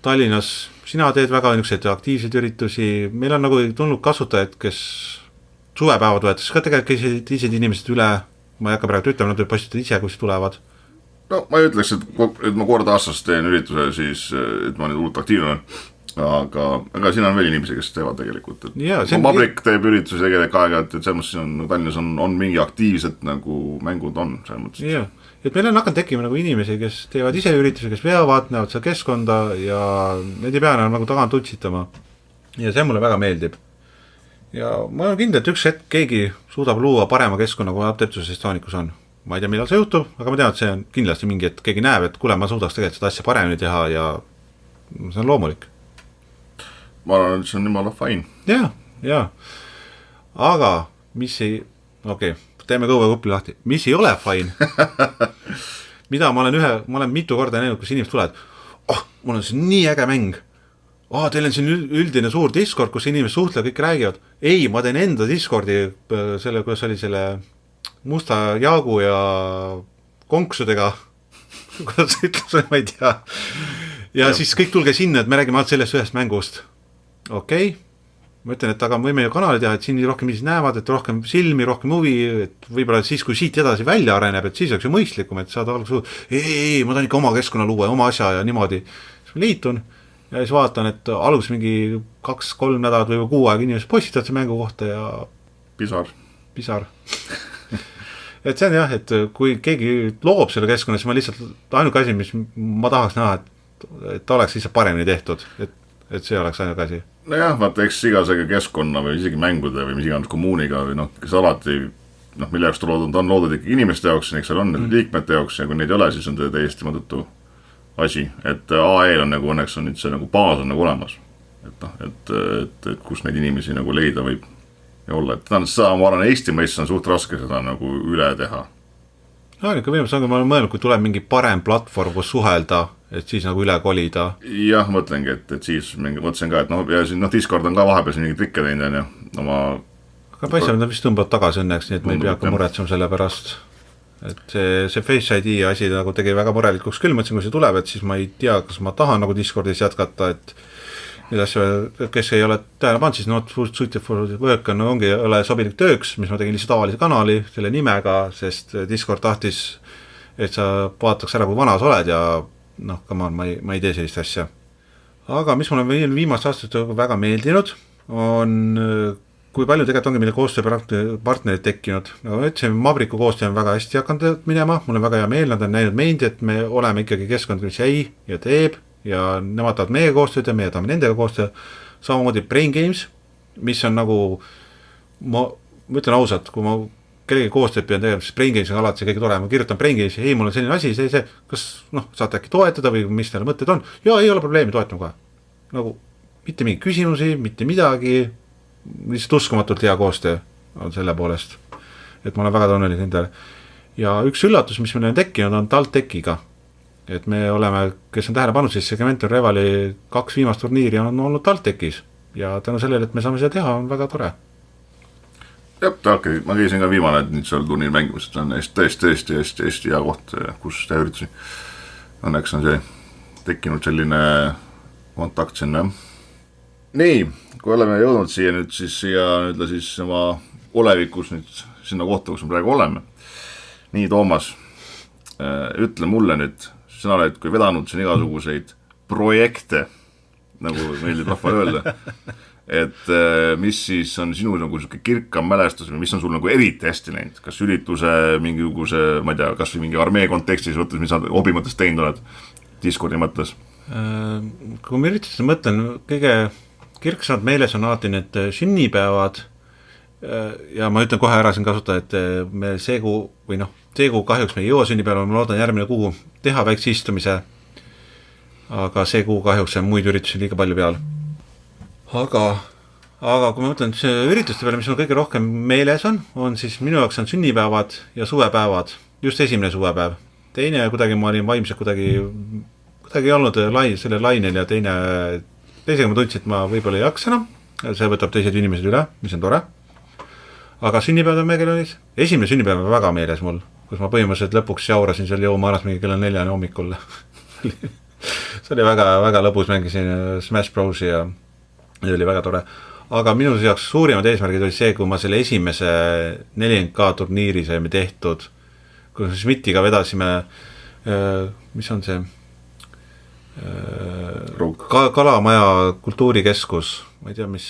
Speaker 1: Tallinnas sina teed väga niisuguseid aktiivseid üritusi, meil on nagu tulnud kasutajad, kes suvepäevad võetakse ka tegelikult teised inimesed üle, ma ei hakka praegu ütlema, nad võib postida ise, kui see tulevad.
Speaker 2: No ma ei ütleks, et ma kord aastas teen ürituse, siis et ma nüüd hullult aktiivne, aga siin on veel inimesi, kes teevad tegelikult. Mabrik teeb üritusi tegelikult aega, et selles mõttes Tallinnas on mingi aktiivsed nagu mängud on.
Speaker 1: Jah, et meil on hakanud tekkima nagu inimesi, kes teevad ise üritusi, kes veavad, näevad seal keskkonda ja need ei pea nagu tagant utsitama. Ja see mulle väga meeldib. Ja ma olen kindel, et üks hetk keegi suudab luua parema keskkonna, kui Adeptus Estonikus on. Ma ei tea, millal see juhtub, aga ma tean, et see on kindlasti mingi, et keegi näeb, et kuule, ma suudaks tegelikult seda asja paremini teha ja see on loomulik.
Speaker 2: Ma arvan, et see on nimala fine.
Speaker 1: Ja. Aga mis ei, teeme kõuve kupli lahti, mis ei ole fine, mida ma olen mitu korda näinud, kus inimesed tulevad, mul on see nii äge mäng, teil on siin üldine suur Discord, kus inimesed suhtlevad, kõik räägivad, ei, ma teen enda Discordi, kuidas oli selle musta jaagu ja konksudega, kuidas ütlus, ma ei tea, ja siis kõik tulge sinna, et me räägime alt sellest ühest mängust. Ma ütlen, et aga me võime ju kanali teha, et siin rohkem inimesed näevad, et rohkem silmi, rohkem huvi, et võib-olla siis, kui siit edasi välja areneb, et siis oleks ju mõistlikum, et saada alguses, ei, ma tahan ikka oma keskkonna luua, oma asja ja niimoodi. Siis ma liitun ja siis vaatan, et alguses mingi 2-3 nädalat või 6 aega inimesed postitavad see mängu kohta ja... Pisar. Et see on jah, et kui keegi loob selle keskkonna, siis ma lihtsalt ainuke asi, mis ma tahaks näha, et oleks lihtsalt paremini tehtud, et see oleks ainuke asi.
Speaker 2: No jah, vaata, eks igasega keskkonna või isegi mängude või mis iganes kommuuniga või kes alati, mille jaoks ta on loodud ikka inimeste jaoks, eks seal on liikmete jaoks ja kui neid ei ole, siis on see täiesti mõttetu asi, et AE-l on nagu õnneks on nüüd see nagu baas on nagu olemas, et kus neid inimesi nagu leida võib ja olla, et ma arvan, Eesti mõistes on suht raske seda nagu üle teha.
Speaker 1: Ikka viimas ongi, ma olen mõelnud, kui tuleb mingi parem platvorm, kus suhelda, et siis nagu üle kolida.
Speaker 2: Jah, mõtlengi, et siis mõtlesin ka, et Discord on ka vahepeal mingi trikke teinud ja
Speaker 1: aga paistab, nad vist tõmbavad tagasi õnneks, nii et me ei pea ka muretsema selle pärast. Et see Face ID asi nagu tegi väga murelikuks küll, mõtlesin, kui see tuleb, et siis ma ei tea, kas ma tahan nagu Discordis jätkata, et neid asju, kes ei ole tähele pannud, siis Not Suited for Work ongi ole sobilik tööks, mis ma tegin lihtsalt tavalise kanali selle nimega, sest Discord tahtis, et sa vaataks ära, kui vana sa oled ja noh, come on, ma ei tee sellist asja. Aga mis mulle viimast aastat väga meeldinud, on kui palju tegelikult ongi meile koostööpartnerid tekkinud. Nagu ma ütlesin, Mabriku koostöö on väga hästi hakanud minema, mul on väga hea meel, nad on näinud meid, et me oleme ikkagi keskkond, mis jäi ja teeb ja nemad tahavad meiega koostööd ja meie tahame nendega koostööd. Samamoodi Brain Games, mis on nagu, ma ütlen ausalt, kui ma kellegi koostööd pean tegema, siis Brain Games on alati see kõige tore, ma kirjutan Brain Games, ei, mul on selline asi, see, kas saate äkki toetada või mis teile mõtted on, ja ei ole probleemi, toetame kohe. Nagu mitte mingi küsimusi, mitte midagi, lihtsalt uskumatult hea koostöö on selle poolest, et ma olen väga õnnelik nendele. Ja üks üllatus, mis meil on tekkinud, on TalTechiga, et me oleme, kes on tähele pannud, siis Segmental Revali 2 viimast turniiri on olnud TalTechis ja tänu sellele, et me saame seda teha, on väga tore.
Speaker 2: Jah, ma käisin ka viimane nüüd seal turniir mängimas, et on tõesti hea koht, kus teha üritusi. Õnneks on see tekkinud selline kontakt sinna. Nii, kui oleme jõudnud siia nüüd siis oma olevikus nüüd sinna kohta, kus me praegu oleme. Nii, Toomas, ütle mulle nüüd, sina oled kui vedanud siin igasuguseid projekte, nagu meeldib rahvale öelda, et mis siis on sinu nagu kirkam mälestus või mis on sul nagu eriti hästi läinud, kas ürituse mingisuguse, ma ei tea, kas või mingi armee kontekstis võttes, mis sa hobi mõttes teinud oled Discordi mõttes?
Speaker 1: Kui ma üritasin mõtlen, kõige kirksamad meeles on alati need sünnipäevad ja ma ütlen kohe ära siin kasutada, et me see kuu kahjuks me ei jõua sünnipäeva, ma loodan järgmine kuu teha väikse istumise, aga see kuu kahjuks on muid üritusi liiga palju peal. Aga kui ma mõtlen ürituste peale, mis on kõige rohkem meeles on siis minu jaoks on sünnipäevad ja suvepäevad, just esimene suvepäev. Teine kuidagi ma olin vaimselt kuidagi olnud selle lainel ja teisega ma tundsin, et ma võib-olla ei jaksa enam, see võtab teised inimesed üle, mis on tore. Aga sünnipäev on meil oli, esimene sünnipäev on väga meeles mul, kus ma põhimõtteliselt lõpuks jaurasin seal jõumaaras mingi kella 4 hommikul. See oli väga, väga lõbus, mängisin Smash Brosi ja oli väga tore. Aga minu jaoks suurimad eesmärgid oli see, kui ma selle esimese 40K turniiri saime tehtud, kui me Schmidtiga vedasime, mis on see Kalamaja kultuurikeskus, ma ei tea, mis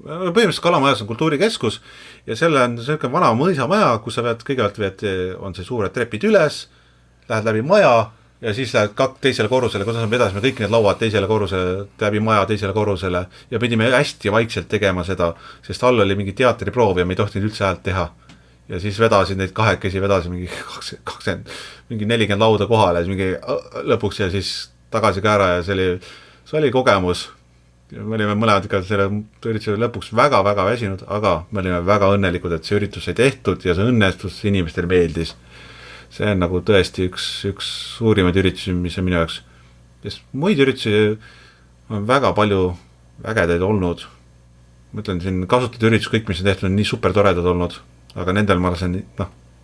Speaker 1: põhimõtteliselt Kalamajas on kultuurikeskus ja selle on selline vana mõisamaja, kus sa kõigepealt on see suured trepid üles, lähed läbi maja ja siis lähed teisele korrusele, kuidas me vedasime kõik need lauad teisele korrusele, läbi maja teisele korrusele ja pidime hästi vaikselt tegema seda, sest all oli mingi teatriproov ja me ei tohtinud üldse häält teha. Ja siis vedasid neid kahekesi, mingi 40 lauda kohale, mingi lõpuks ja siis tagasi ka ära ja see oli kogemus. Me olime mõlemad ikka selle ürituse lõpuks väga-väga väsinud, aga me olime väga õnnelikud, et see üritus sai tehtud ja see õnnestus inimestele meeldis. See on nagu tõesti üks suurimaid üritusi, mis on minu jaoks. Sest muid üritusi on väga palju ägedaid olnud. Ma ütlen, siin kasutatud üritus, kõik mis on tehtud, on nii super toredad olnud. Aga nendel ma lasen,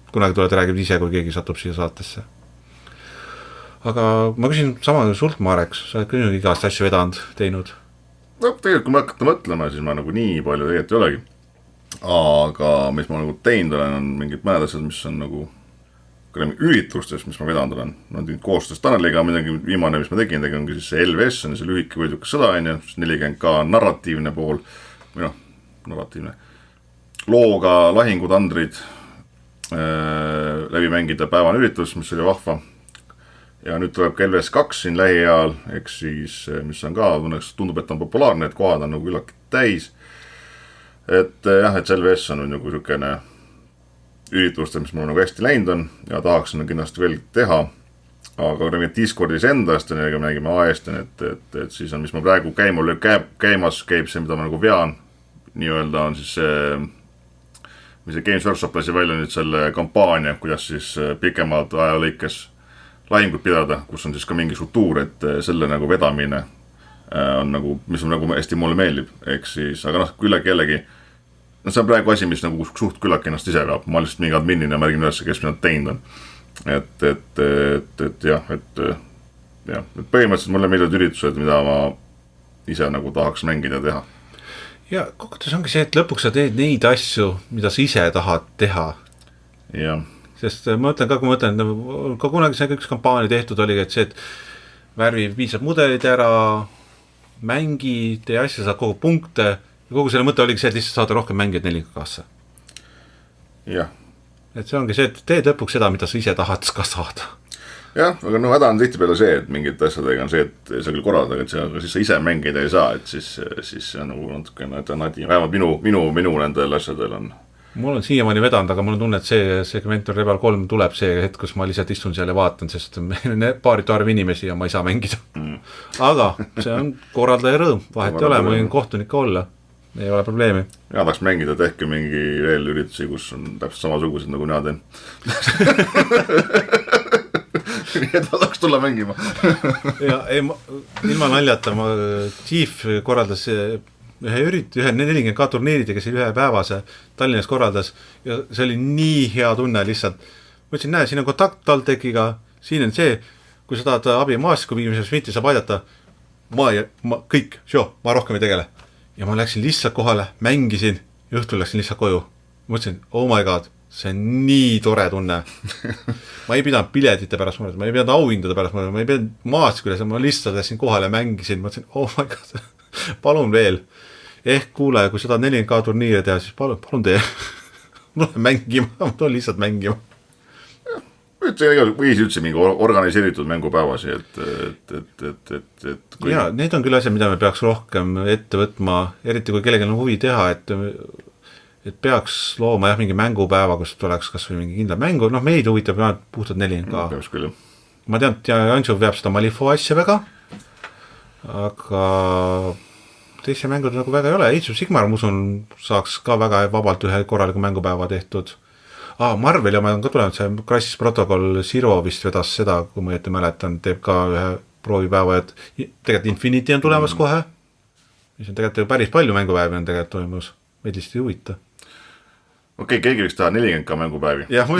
Speaker 1: kunagi tuled räägib ise, kui keegi satub siia saatesse. Aga ma küsin sama sult, Marek, sa oled küll igast asju vedanud, teinud.
Speaker 2: No tegelikult, kui ma hakata mõtlema, siis ma nagu nii palju tegelikult ei olegi. Aga mis ma nagu teinud olen, on mingid mõned asjad, mis on nagu üritustes, mis ma vedanud olen. Ma olen teinud koostöös Taneliga, midagi viimane, mis ma tegin, ongi siis see LVS, on see lühike võidukas sõda, 40K narratiivne pool, või narratiivne, looga lahingutandrid läbi mängida päevane üritus, mis oli vahva. Ja nüüd tuleb ka LVS 2 siin lähiajal, eks siis, mis on ka, tundub, et on populaarne, et kohad on nagu küllaltki täis. Et jah, et see LVS on nagu sükene ürituste, mis mul nagu hästi läinud on ja tahaks kindlasti veel teha, aga kui Discordis endast ja me nägime AEst, et siis on, mis ma praegu käimas käib see, mida ma nagu vean, nii-öelda on siis see, mis see Games Workshop lasi välja nüüd selle kampaania, kuidas siis pikemalt ajalõikes lahingut pidada, kus on siis ka mingi struktuur, et selle nagu vedamine on nagu, mis on nagu hästi mulle meeldib, ehk siis, aga küllagi jällegi see on praegu asi, mis nagu suht küllaki ennast ise veab. Ma lihtsalt mingi adminina märgin üles, kes mida teinud on. Et jah, et jah, põhimõtteliselt mulle meeldivad üritused, mida ma ise nagu tahaks mängida ja teha.
Speaker 1: Ja kokkuvõttes ongi see, et lõpuks sa teed neid asju, mida sa ise tahad teha.
Speaker 2: Jah.
Speaker 1: Sest ma mõtlen ka, kui ma mõtlen, ka kunagi see üks kampaania tehtud oli, et see, et värvi piisab mudelid ära, mängi, tee asja, saad kogu punkte ja kogu selle mõte oligi see, et lihtsalt saada rohkem mängijaid 4K-sse.
Speaker 2: Jah.
Speaker 1: Et see ongi see, et teed lõpuks seda, mida sa ise tahad ka saada.
Speaker 2: Jah, aga no häda on tihtipeale see, et mingid asjadega on see, et sa küll korraldad, et siis sa ise mängida ei saa, et siis see on nagu natukene nadi, vähemalt minu nendel asjadel on.
Speaker 1: Mul on siiamaani vedanud, aga mul on tunne, et see segment on Rebel 3 tuleb see hetk, kus ma lihtsalt istun seal ja vaatan, sest meil on paaritu arv inimesi ja ma ei saa mängida. Aga see on korraldaja rõõm, vahet ei ole, ma võin kohtunik ka olla, ei ole probleemi.
Speaker 2: Ja tahaks mängida, tehke mingi veel üritusi, kus on täpselt samasugused nagu mina teen. Nii et tahaks tulla mängima.
Speaker 1: Ja ei, ilma naljata, Chief korraldas ühe 40K turniiride, kes ühe päevase Tallinnas korraldas ja see oli nii hea tunne lihtsalt. Ma ütlesin, näe, siin on kontakt TalTechiga, siin on see, kui sa tahad abi maasiku viimises mitte saab aidata, ma rohkem ei tegele. Ja ma läksin lihtsalt kohale, mängisin ja õhtul läksin lihtsalt koju. Ma mõtlesin, oh my god, see on nii tore tunne. Ma ei pidanud piletite pärast mulle, ma ei pidanud auhindade pärast mulle, ma ei pidanud maasiku üles, ma lihtsalt läksin kohale ja mängisin, ma mõtlesin, oh my god, palun veel. Ehk kuule, kui sa tahad 4K turniire teha, siis palun tee. Ma tulen mängima, ma tulen lihtsalt mängima.
Speaker 2: Või üldse mingi organiseeritud mängupäevasi, et
Speaker 1: kui... Ja, need on küll asjad, mida me peaks rohkem ette võtma, eriti kui kellelgi on huvi teha, et peaks looma mingi mängupäeva, kus tuleks kas või mingi kindla mängu, meid huvitab puhtalt 4K.
Speaker 2: Peaks küll.
Speaker 1: Ma tean, et Jansu veab seda Malifo asja väga, aga teiste mängud nagu väga ei ole. Age of Sigmar, ma usun, saaks ka väga vabalt ühe korraliku mängupäeva tehtud. Marvel ja ma olen ka tulenud, see Crisis Protocol Zero vist vedas seda, kui ma ette mäletan, teeb ka ühe proovipäeva, et tegelikult Infinity on tulemas kohe, mis on tegelikult päris palju mängupäevi on tegelikult toimus, meid lihtsalt ei huvita.
Speaker 2: Okei, keegi võiks teha 40K mängupäevi.
Speaker 1: Jah, ma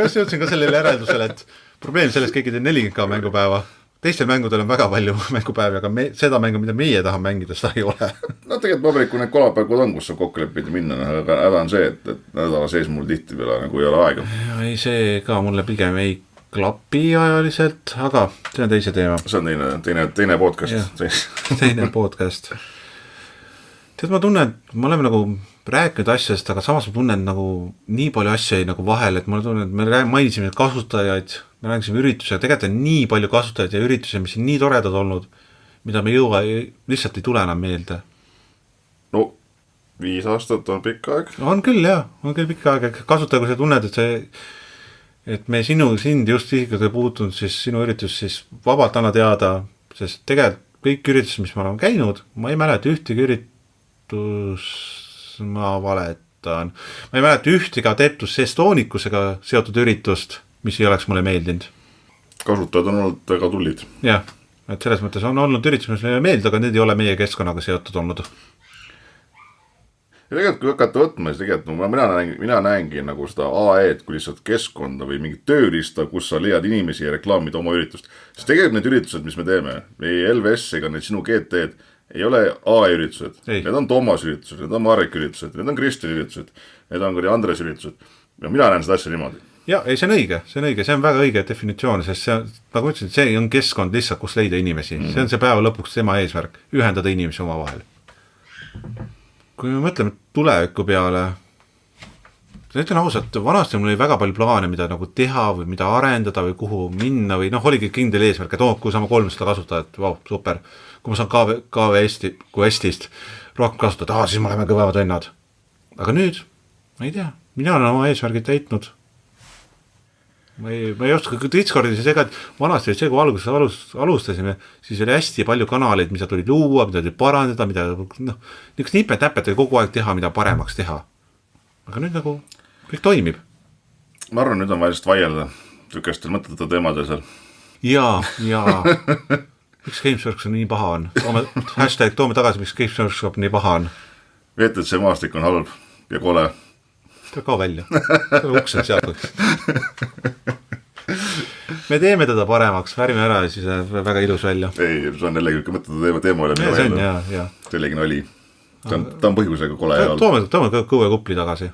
Speaker 1: just jõudsin ka sellele järeldusele, et probleem selles keegi teeb 40K mängupäeva. Teistel mängudel on väga palju mängupäevi, aga seda mängu, mida meie tahame mängida, seda ei ole.
Speaker 2: No tegelikult vabriku need kolmapäevad on, kus saab kokku leppida minna, aga häda on see, et nädala sees mul tihti peale nagu ei ole aega.
Speaker 1: Ja, ei, see ka mulle pigem ei klapi ajaliselt, aga see on teise teema.
Speaker 2: See on teine podcast.
Speaker 1: Teine podcast. Tead, ma tunnen, et me oleme nagu rääkinud asjast, aga samas ma tunnen nagu nii palju asja nagu vahel, et ma tunnen, et me mainisime kasutajaid, me rääkisime üritusega, tegelikult on nii palju kasutajaid ja üritusi, mis on nii toredad olnud, mida me lihtsalt ei tule enam meelde.
Speaker 2: No 5 aastat on pikk aeg.
Speaker 1: On küll, jah, on küll pikk aeg. Kasutaja, kui sa tunned, et me sind just isiklikult ei puutunud, siis sinu üritus siis vabalt anna teada, sest tegelikult kõik üritused, mis ma olen käinud, ma ei mäleta ühtegi ma valetan. Ma ei mäleta ühtegi Adeptus Estonikusega seotud üritust, mis ei oleks mulle meeldinud.
Speaker 2: Kasutajad on olnud väga tullid.
Speaker 1: Jah, et selles mõttes on olnud üritus, mis meile meeldib, aga need ei ole meie keskkonnaga seotud olnud.
Speaker 2: Ja tegelikult kui hakata võtma, siis tegelikult mina näengi nagu seda AE-d kui lihtsalt keskkonda või mingi tööriista, kus sa leiad inimesi ja reklaamid oma üritust. Sest tegelikult need üritused, mis me teeme, meie LVS ega need sinu GT-d ei ole AE-üritused. Need on Toomas üritused, need on Marek üritused, need on Kristjan üritused, need on ka Andres üritused. Ja mina näen seda asja niimoodi.
Speaker 1: Ja, ei, see on õige, see on väga õige definitsioon, sest see, nagu ütlesin, see on keskkond lihtsalt, kus leida inimesi. See on see päeva lõpuks tema eesmärk, ühendada inimesi oma vahel. Kui me mõtleme tuleviku peale, ütlen ausalt, vanasti mul oli väga palju plaane, mida nagu teha või mida arendada või kuhu minna või oligi kindel eesmärk, et kui saame 300 kasutajat, wow, super. Kui ma saan KV Estist rohkem kasutada, siis me oleme kõvemad vennad. Aga nüüd, ma ei tea, mina olen oma eesmärgid täitnud. Ma ei oska Discordis ja see, et vanasti see, kui alustasime, siis oli hästi palju kanaleid, mida tuli luua, mida tuli parandada, mida niisugust nipet-näpet oli kogu aeg teha, mida paremaks teha. Aga nüüd nagu kõik toimib.
Speaker 2: Ma arvan, nüüd on vaja vaielda tükestel mõtete teemadel seal.
Speaker 1: Jaa. Miks Gamesworks on nii paha on? Toome tagasi, miks Gamesworks on nii paha on.
Speaker 2: Veet, et see maastik on halb ja kole. Ta
Speaker 1: ka välja. See on uks on seatud. me teeme teda paremaks, värime ära ja siis väga ilus välja.
Speaker 2: Ei, see on jällegi võtta teema üle.
Speaker 1: See on jah.
Speaker 2: Sellegin oli. Ta on põhjusega kole ajal.
Speaker 1: Toome kõue kupli tagasi.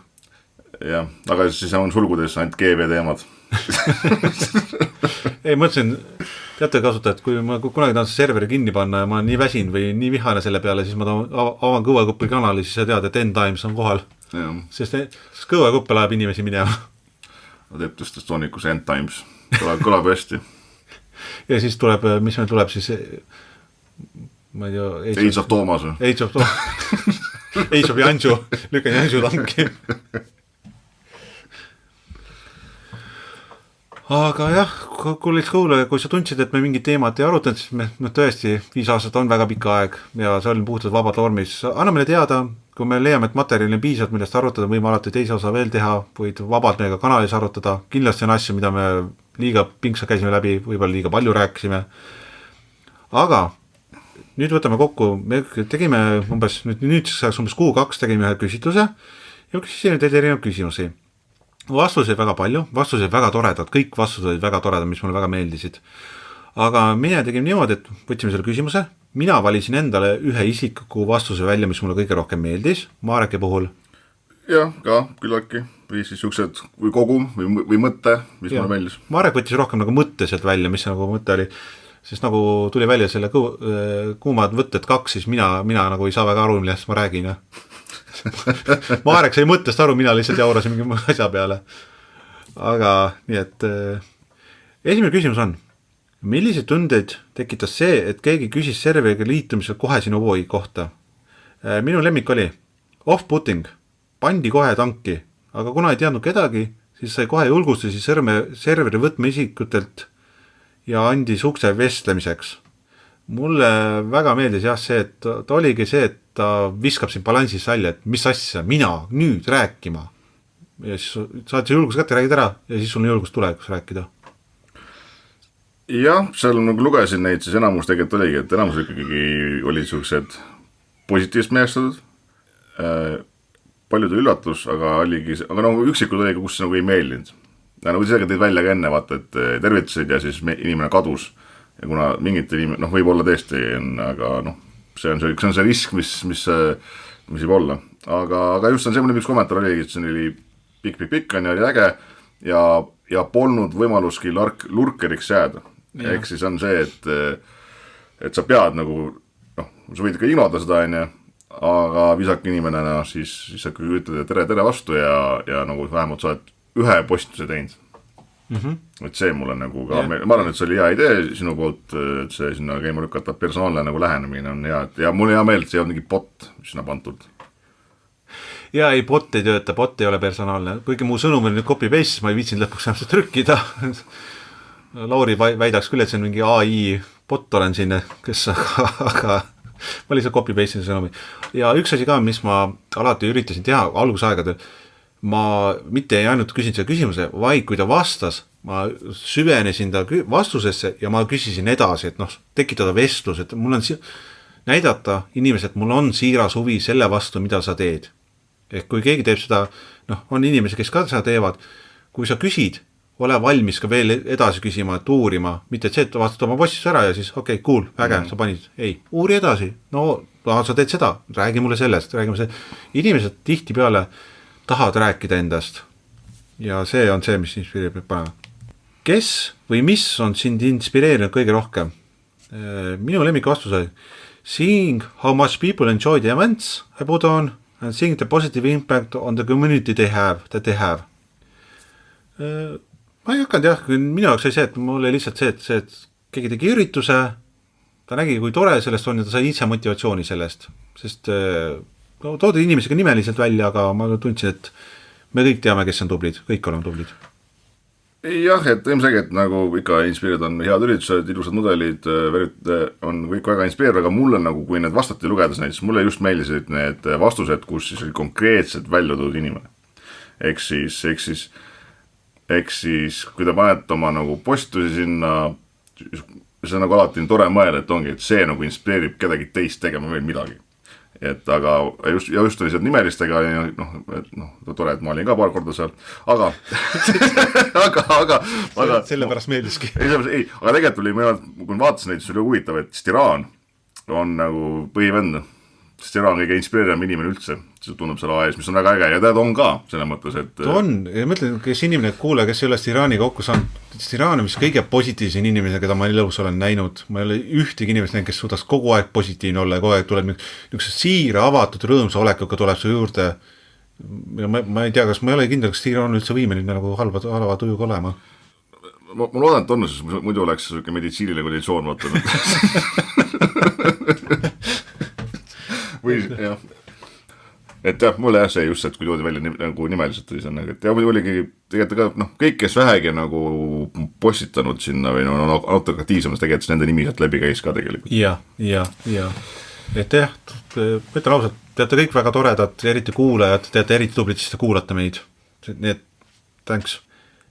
Speaker 2: Jah, aga siis on sulgudes ainult GV teemad.
Speaker 1: Ei, mõtlesin, teate kasutajad, kui ma kunagi tahan serveri kinni panna ja ma olen nii väsin või nii vihane selle peale, siis ma avan kõue kupli kanali, siis sa tead, et end times on kohal. Ja. Sest kõue kuppe läheb inimesi minema.
Speaker 2: Adeptus Tonikus end times. Kõlab hästi.
Speaker 1: Ja siis tuleb, mis meil tuleb siis, ma ei tea...
Speaker 2: Age of Thomas.
Speaker 1: Age of Jansu. Lükkan Jansu tanki. Aga jah, kuule, kui sa tundsid, et me mingid teemad ei arutanud, siis me tõesti 5 aastat on väga pikka aeg ja see on puhtalt vabad vormis. Anna meile teada, kui me leiame, et materjali on piisavalt, millest arutada, võime alati teise osa veel teha, võid vabalt meiega kanalis arutada. Kindlasti on asju, mida me liiga pinksa käisime läbi, võib-olla liiga palju rääkisime. Aga nüüd võtame kokku, me tegime nüüd saaks umbes kuu-2 tegime ühe küsitluse ja küsisime teid erinevaid küsimusi. Vastuseid väga palju, vastuseid väga toredad, kõik vastused olid väga toredad, mis mulle väga meeldisid. Aga meie tegime niimoodi, et võtsime selle küsimuse, mina valisin endale ühe isikliku vastuse välja, mis mulle kõige rohkem meeldis, Mareki puhul.
Speaker 2: Jah, ka küllaltki, või siis siuksed või kogum või mõtte, mis mulle meeldis.
Speaker 1: Marek võttis rohkem nagu mõtte sealt välja, mis nagu mõte oli, sest nagu tuli välja selle kuumad võtted 2, siis mina nagu ei saa väga aru, millest ma räägin. Marek sai mõttest aru, mina lihtsalt jaurasin mingi asja peale. Aga nii, et esimene küsimus on, milliseid tundeid tekitas see, et keegi küsis serveriga liitumisel kohe sinu vooi kohta? Minu lemmik oli off-putting, pandi kohe tanki, aga kuna ei teadnud kedagi, siis sai kohe julgustusi serveri võtme isikutelt ja andis ukse vestlemiseks. Mulle väga meeldis jah see, et ta oligi see, et ta viskab siin balansis välja, et mis asja, mina nüüd rääkima. Ja siis saad see julgus kätte, räägid ära ja siis sul on julgus tulevikus rääkida.
Speaker 2: Jah, seal nagu lugesin neid, siis enamus tegelikult oligi, et enamus ikkagi oli sellised positiivselt meelestatud. Paljude üllatus, aga üksikud oligi, kus nagu ei meeldinud. Ja nagu isegi teid välja ka enne, vaata, et tervitasid ja siis inimene kadus. Ja kuna mingid inimene, võib olla tõesti, aga see on see risk, mis võib olla. Aga just on see, üks kommentaar oli, et see oli pikk on ja oli äge ja polnud võimaluski lurkeriks jääda. Ehk siis on see, et sa pead nagu, sa võid ka ignoda seda, aga visak inimene, siis sa ütled tere vastu ja nagu vähemalt sa oled ühe postuse teinud. Et see mulle nagu ka, ma arvan, et see oli hea idee sinu poolt, et see sinna käima lükata personaalne nagu lähenemine on hea, ja mul hea meel, et see ei olnud mingi bot sinna pantud.
Speaker 1: Ja ei, bot ei tööta, bot ei ole personaalne, kuigi mu sõnum on nüüd copy-paste, siis ma ei viitsin lõpuks enam seda trükkida. Lauri väidaks küll, et see on mingi AI bot olen siin, kes aga ma lihtsalt copy-paste sõnumi. Ja üks asi ka, mis ma alati üritasin teha algusaegadel, ma mitte ei ainult küsin selle küsimuse, vaid kui ta vastas, ma süvenesin ta vastusesse ja ma küsisin edasi, et tekitada vestlus, et mul on näidata inimesed, mul on siiras huvi selle vastu, mida sa teed. Ehk kui keegi teeb seda, on inimesi, kes ka seda teevad, kui sa küsid, ole valmis ka veel edasi küsima, et uurima, mitte et see, et vastad oma postist ära ja siis okei, cool, äge, sa panid, ei, uuri edasi, sa teed seda, räägi mulle sellest, inimesed tihti peale tahad rääkida endast ja see on see, mis inspireerib panema. Kes või mis on sind inspireerinud kõige rohkem? Minu lemmik vastus oli seeing how much people enjoy the events I put on and seeing the positive impact on the community that they have. Ma ei hakanud jah, minu jaoks oli see, et mul oli lihtsalt see, et keegi tegi ürituse, ta nägi, kui tore sellest on ja ta sai ise motivatsiooni sellest, sest toodi inimesega nimeliselt välja, aga ma tundsin, et me kõik teame, kes on tublid, kõik oleme tublid.
Speaker 2: Jah, et ilmselgelt nagu ikka inspireerivad on head üritused, ilusad mudelid, on kõik väga inspireerivad, aga mulle nagu, kui need vastati lugedes näiteks, mulle just meeldisid need vastused, kus siis oli konkreetselt välja toodud inimene. Ehk siis, kui te panete oma nagu postusi sinna, see on nagu alati tore mõelda, et ongi, et see nagu inspireerib kedagi teist tegema veel midagi. et aga just oli seal nimelistega ja tore, et ma olin ka paar korda seal, aga aga
Speaker 1: sellepärast meeldiski.
Speaker 2: Ei, aga tegelikult oli, kui ma vaatasin neid, siis oli huvitav, et Stiran on nagu põhivend. Stiran on kõige inspireerivam inimene üldse, see tundub seal AES, mis on väga äge ja ta on ka selle mõttes, et
Speaker 1: ta on, ja mõtlen, kes inimene kuule, kes ei ole Stirani kokku saanud, Stiran on mis kõige positiivsem inimene, keda ma elus olen näinud, ma ei ole ühtegi inimest näinud, kes suudaks kogu aeg positiivne olla ja kogu aeg tuleb niisuguse siira, avatud, rõõmsa olekuga tuleb su juurde ja ma ei tea, kas ma ei ole kindel, kas Stiran on üldse võimeline nagu halva tujuga olema.
Speaker 2: Ma loodan, et on, sest muidu oleks see meditsiiniline konditsioon vaatanud. või jah, et jah, mulle jah see just, et kui toodi välja nagu nimeliselt oli see nagu, et ja muidu oligi tegelikult ka kõik, kes vähegi nagu postitanud sinna või on autokatiivsemas tegelikult nende nimi sealt läbi käis ka tegelikult.
Speaker 1: Ja et jah, ütlen ausalt, teate kõik väga toredad, eriti kuulajad, teate eriti tublid, siis te kuulate meid, nii et thanks.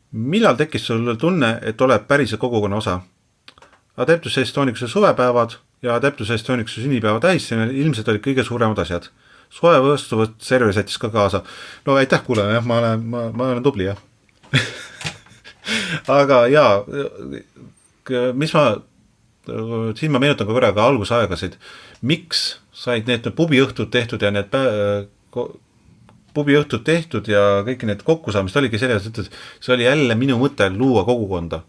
Speaker 1: Millal tekkis sul tunne, et oled päriselt kogukonna osa? Adeptus Estonicuse suvepäevad ja Adeptus Estonicuse sünnipäeva tähistamine ilmselt olid kõige suuremad asjad. Soe vastuvõtt serveri sättis ka kaasa. No aitäh kuulema, jah, ma olen tubli, jah. Aga jaa, mis siin ma meenutan ka korraga algusaegasid, miks said need pubiõhtud tehtud ja need pubiõhtud tehtud ja kõik need kokkusaamist oligi selles, et see oli jälle minu mõte luua kogukonda.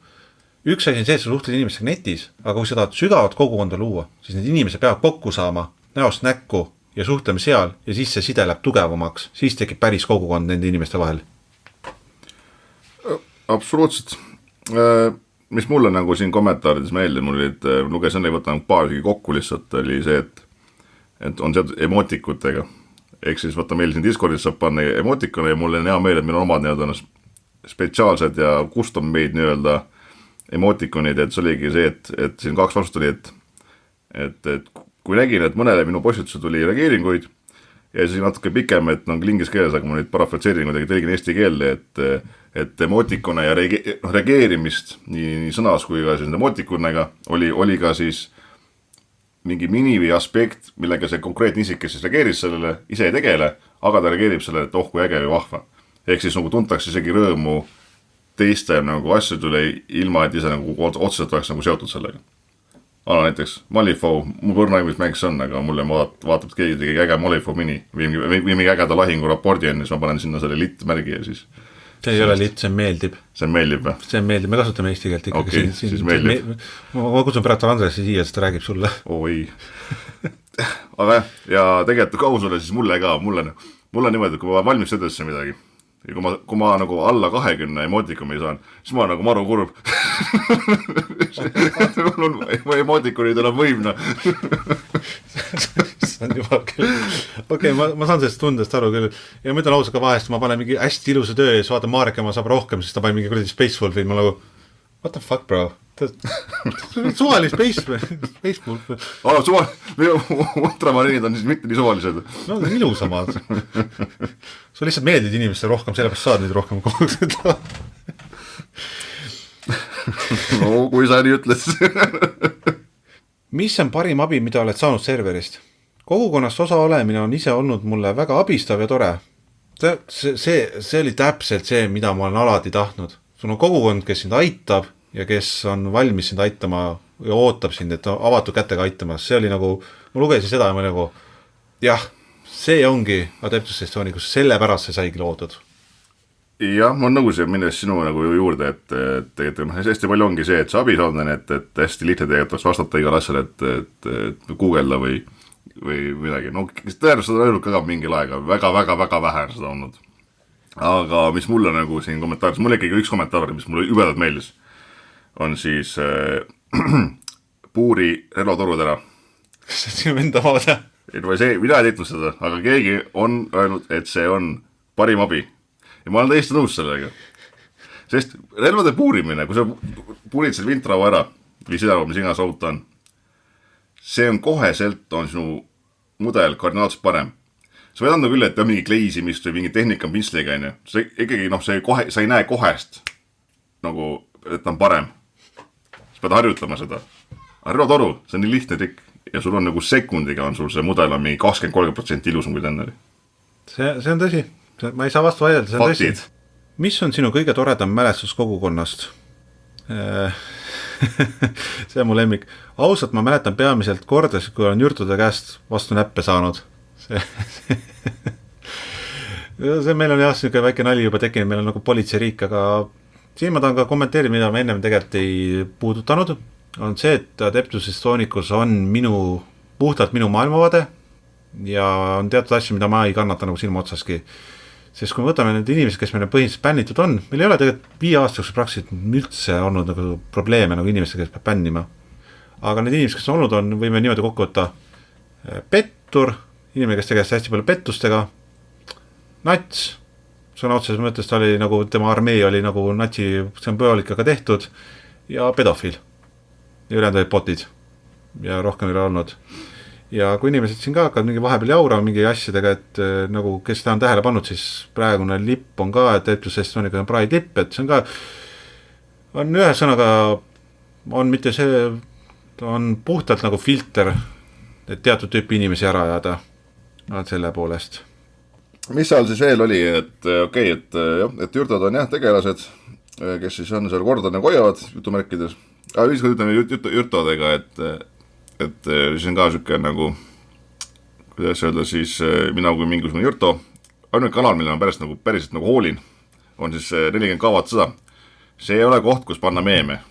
Speaker 1: Üks asi on see, et sa suhtled inimestega netis, aga kui sa tahad sügavat kogukonda luua, siis need inimesed peavad kokku saama näost näkku ja suhtleme seal ja siis see side läheb tugevamaks, siis tekib päris kogukond nende inimeste vahel.
Speaker 2: Absoluutselt. Mis mulle nagu siin kommentaarides meeldib, mul olid, lugesin, ei võta paar kokku lihtsalt, oli see, et on sealt emotikutega. Ehk siis võtta meil siin Discordis saab panna emotikone ja mulle on hea meel, et meil on omad nii-öelda spetsiaalsed ja custom made nii-öelda emotikonid, et see oligi see, et siin 2 vastust oli, et kui nägin, et mõnele minu postituse tuli reageeringuid ja siis natuke pikem, et on inglise keeles, aga ma nüüd parafratseerin kuidagi tõlgin eesti keelde, et emotikone ja reageerimist nii sõnas kui ka siis emotikonega oli ka siis mingi mini või aspekt, millega see konkreetne isik, kes siis reageeris sellele, ise ei tegele, aga ta reageerib sellele, et kui äge või vahva. Ehk siis nagu tuntakse isegi rõõmu teiste nagu asjade üle, ilma et ise nagu otseselt oleks nagu seotud sellega. Anna näiteks Malifaux, mu võrnaimis mängis on, aga mulle vaatab, et keegi tegi äge Malifaux mini või mingi ägeda lahingu rapordi enne, siis ma panen sinna selle littmärgi ja siis...
Speaker 1: See ei ole litt, see meeldib.
Speaker 2: See meeldib või?
Speaker 1: See meeldib, me kasutame eesti keelt ikkagi.
Speaker 2: Okei, siis meeldib.
Speaker 1: Ma kutsun praegu Andresi siia, sest ta räägib sulle.
Speaker 2: Oi. Aga ja tegelikult kausule siis mulle niimoodi, et kui ma valmis edesse midagi ja kui ma nagu alla 20 emotikumi saan, siis ma nagu maru kurb. Emotikonid enam võimna. See on juba küll.
Speaker 1: Okei, ma saan sellest tundest aru küll. Ja ma ütlen ausalt ka vahest, ma panen mingi hästi ilusa töö ja siis vaatan Marek, ma saab rohkem, sest ta panen mingi kuradi Spaceful film, ma nagu, what the fuck, bro? Suvali Spaceful.
Speaker 2: Ultramariinid on siis mitte nii suvalised.
Speaker 1: No, ilusamad. Sa lihtsalt meeldid inimestele rohkem, sellepärast saad neid rohkem koguda.
Speaker 2: No, kui sa nii ütled.
Speaker 1: Mis on parim abi, mida oled saanud serverist? Kogukonnast osa olemine on ise olnud mulle väga abistav ja tore. See oli täpselt see, mida ma olen alati tahtnud. Sul on kogukond, kes sind aitab ja kes on valmis sind aitama ja ootab sind, et avatud kätega aitamas. See oli nagu, ma lugesin seda ja ma nagu, jah, see ongi Adeptus Estonicus, sellepärast see saigi loodud.
Speaker 2: Jah, ma olen nõus ja minnes sinu nagu juurde, et hästi palju ongi see, et see abi saadne, et hästi lihtne tegelikult vastata igal asjal, et Googleda või midagi. No tõenäoliselt seda on öelnud ka mingil aega, väga vähe seda olnud. Aga mis mulle nagu siin kommentaaris, mulle ikkagi üks kommentaar, mis mulle übedalt meeldis, on siis puuri relotorud ära.
Speaker 1: See on sinu enda vaade?
Speaker 2: Mina ei teitnud seda, aga keegi on öelnud, et see on parim abi. Ja ma olen täiesti nõus sellega. Sest relvade puurimine, kui sa puurid selle vintraua ära, või seda, mis iganes auto on, see on koheselt, on sinu mudel kardinaalselt parem. Sa võid anda küll, et on mingi kleisimist või mingi tehnika on pintsliga, see ikkagi, sa ei näe kohest, nagu, et ta on parem. Sa pead harjutama seda. Aga relotoru, see on nii lihtne trikk. ja sul on nagu sekundiga on sul see mudel on mingi 20-30% ilusam kui ta enne oli.
Speaker 1: See on tõsi, ma ei saa vastu vaielda, see on
Speaker 2: Faktid.
Speaker 1: tõsi. Mis on sinu kõige toredam mälestus kogukonnast? See on mu lemmik. Ausalt ma mäletan peamiselt kordasid, kui olen jürtude käest vastu näppe saanud. See meil on jah, selline väike nali juba tekkinud, meil on nagu politseiriik, aga siin ma tahan ka kommenteerida, mida ma ennem tegelikult ei puudutanud, on see, et Adeptus Estonicus on puhtalt minu maailmavaade ja on teatud asju, mida ma ei kannata nagu silma otsaski. Sest kui me võtame need inimesed, kes meil põhimõtteliselt bännitud on, meil ei ole tegelikult 5 aastaks praktiliselt üldse olnud nagu probleeme nagu inimestega, kes peab bännima. Aga need inimesed, kes on olnud, võime niimoodi kokku võtta pettur, inimene, kes tegeles hästi palju pettustega, nats, sõna otseses mõttes ta oli nagu, tema armee oli nagu natsi sümboolikaga tehtud ja pedofiil. Ja ülejäänud olid botid ja rohkem ei ole olnud. Ja kui inimesed siin ka hakkavad mingi vahepeal jaurama mingi asjadega, et nagu kes ta on tähele pannud, siis praegune lipp on ka, et Adeptus Estonicus on Pride lipp, et see on ka, on ühe sõnaga, on mitte see, on puhtalt nagu filter, et teatud tüüpi inimesi ära ajada selle poolest.
Speaker 2: Mis seal siis veel oli, et okei, et jürtad on jah tegelased, kes siis on seal kordane hoiavad jutumärkides, aga üldiselt ütleme jürtadega, et siis on ka siuke nagu, kuidas öelda siis, mina kui mingisugune jürto, ainuke kanal, mille ma päriselt nagu hoolin, on siis 40 kaavat sõda. See ei ole koht, kus panna meeme.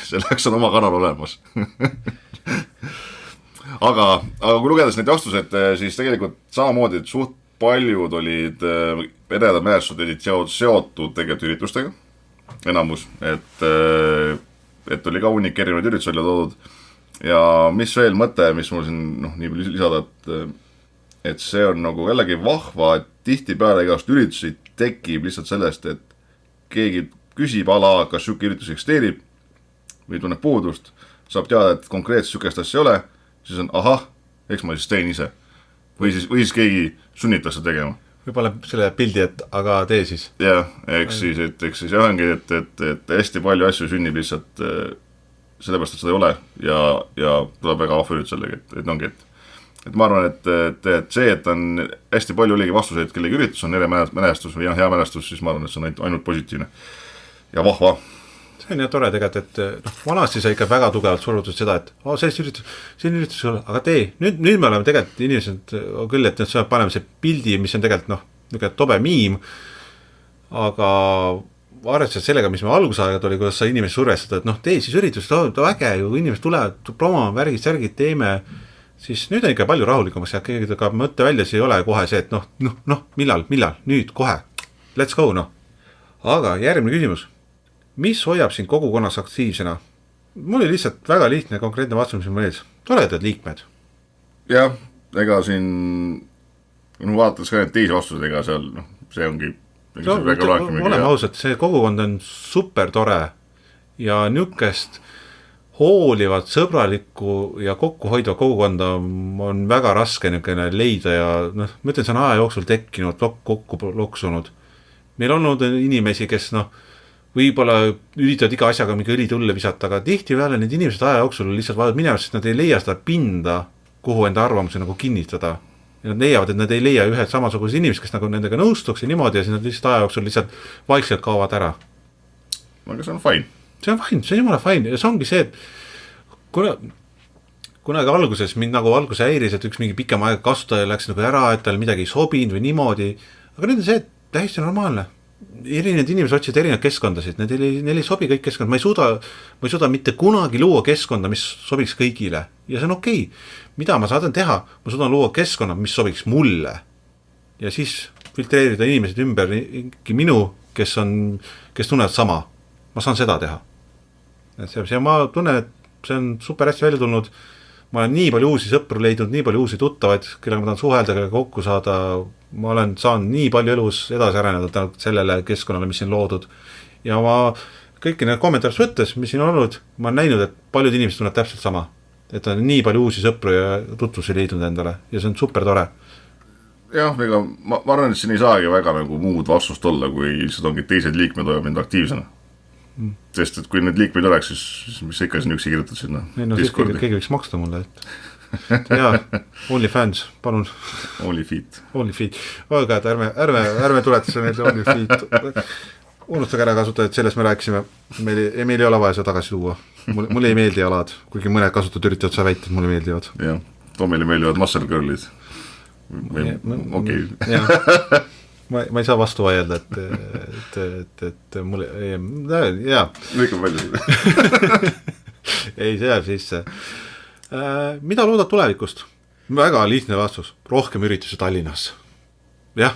Speaker 2: Selleks on oma kanal olemas. aga kui lugedes neid vastused, siis tegelikult samamoodi, et suht paljud olid, ededad mälestused olid seotud tegelikult üritustega, enamus, et oli ka hunnik erinevaid üritusi välja toodud ja mis veel mõte, mis mul siin nii palju lisada, et see on nagu jällegi vahva, et tihtipeale igast üritusi tekib lihtsalt sellest, et keegi küsib ala, kas siuke üritus eksisteerib või tunneb puudust, saab teada, et konkreetselt siukest asja ei ole, siis on ahah, eks ma siis teen ise või siis keegi sunnitakse tegema.
Speaker 1: Võib-olla selle pildi, et aga tee siis.
Speaker 2: Jah, eks siis ongi, et hästi palju asju sünnib lihtsalt sellepärast, et seda ei ole ja tuleb väga vahva üritus jällegi, et ongi, et ma arvan, et see, et on hästi palju oligi vastuseid, kellegi üritus on mälestus või hea mälestus, siis ma arvan, et see on ainult positiivne ja vahva.
Speaker 1: See on jah tore tegelikult, et vanasti sa ikka väga tugevalt survutud seda, et selline üritus ei ole, aga tee. Nüüd me oleme tegelikult inimesed küll, et sa paneme see pildi, mis on tegelikult tobe miim, aga arvestades sellega, mis me algusaegad oli, kuidas sa inimesi survestada, et tee siis üritus, ta äge ju, inimesed tulevad, promo, värgid, teeme, siis nüüd on ikka palju rahulikumaks ja keegi ka mõtte välja, siis ei ole kohe see, et millal, nüüd, kohe, let's go, Aga järgmine küsimus. Mis hoiab sind kogukonnas aktiivsena? Mul oli lihtsalt väga lihtne konkreetne vastus, mis mul ees. Toredad liikmed. Jah, ega siin, kui vaataks ka need teisi vastused, ega seal, see ongi oleme ausad, see kogukond on super tore ja niukest hoolivat, sõbralikku ja kokkuhoidva kogukonda on väga raske niukene leida ja ma ütlen, see on aja jooksul tekkinud, kokku loksunud. Meil on olnud inimesi, kes võib-olla üritavad iga asjaga mingi õli tulle visata, aga tihtipeale need inimesed aja jooksul lihtsalt vaatavad minevad, sest nad ei leia seda pinda, kuhu enda arvamuse nagu kinnitada. Ja nad leiavad, et nad ei leia ühed samasugused inimesed, kes nagu nendega nõustuks ja niimoodi ja siis nad lihtsalt aja jooksul lihtsalt vaikselt kaovad ära. Aga see on fine. See on fine, see on jumala fine ja see ongi see, et kunagi alguses mind nagu alguse häiris, et üks mingi pikem aeg kasutaja läks nagu ära, et tal midagi ei sobinud või niimoodi, aga nüüd on see, et täiesti normaalne. Erinevad inimesed otsivad erinevad keskkondasid, neil ei sobi kõik keskkond, ma ei suuda mitte kunagi luua keskkonda, mis sobiks kõigile ja see on okei. Mida ma saadan teha? Ma suudan luua keskkonna, mis sobiks mulle ja siis filtreerida inimesed ümber minu, kes tunnevad sama. Ma saan seda teha. Ja ma tunnen, et see on super hästi välja tulnud. Ma olen nii palju uusi sõpru leidnud, nii palju uusi tuttavaid, kellega ma tahan suhelda, kellega kokku saada. Ma olen saanud nii palju elus edasi areneda sellele keskkonnale, mis siin loodud. Ja ma kõiki need kommentaaris võttes, mis siin on olnud, ma olen näinud, et paljud inimesed tunneb täpselt sama. Et on nii palju uusi sõpru ja tutvusi leidnud endale ja see on super tore. Jah, ega ma arvan, et siin ei saagi väga nagu muud vastust olla, kui lihtsalt ongi teised liikmed hoiavad mind aktiivsena.
Speaker 2: sest et kui need liikmeid oleks, siis mis sa ikka siin üksi kirjutad sinna Discordi.
Speaker 1: Keegi võiks maksta mulle, et jaa, OnlyFans, palun.
Speaker 2: OnlyFeet.
Speaker 1: Aga ärme tuletase meelde OnlyFeet. Unustage ära kasutada, et sellest me rääkisime. Meil ei ole vaja seda tagasi tuua. Mulle ei meeldi alad, kuigi mõned kasutajad üritavad sa väita, et mulle meeldivad.
Speaker 2: Jah, Tomile meeldivad muscle girl'id. Okei.
Speaker 1: Ma ei saa vastu vaielda, et mulle, jaa.
Speaker 2: Lõikab välja seda.
Speaker 1: Ei, see jääb sisse. Mida loodad tulevikust? Väga lihtne vastus. Rohkem üritusi Tallinnas. Jah,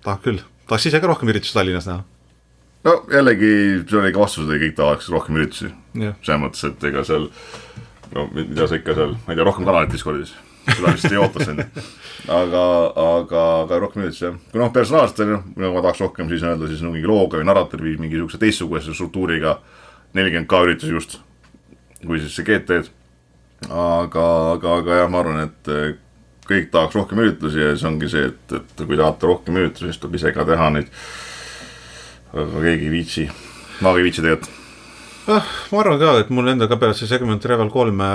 Speaker 1: tahab küll. Tahaks ise ka rohkem üritusi Tallinnas näha.
Speaker 2: No jällegi, see oli ka vastus, et kõik tahaks rohkem üritusi. See mõttes, et ega seal, no mida sa ikka seal, ma ei tea, rohkem kanalit Discordis. Seda vist ei oota siin. Aga rohkem üritusi, jah. Kui personaalselt, kui ma tahaks rohkem siis öelda, siis mingi looga või narratiivi, mingi niisuguse teistsuguse struktuuriga 40K üritusi just, kui siis see GT-d. Aga jah, ma arvan, et kõik tahaks rohkem üritusi ja see ongi see, et kui tahate rohkem üritusi, siis tuleb ise ka teha neid. Aga keegi ei viitsi. Ma ei viitsi tegelikult.
Speaker 1: Ma arvan ka, et mul enda ka peale see segment Revel 3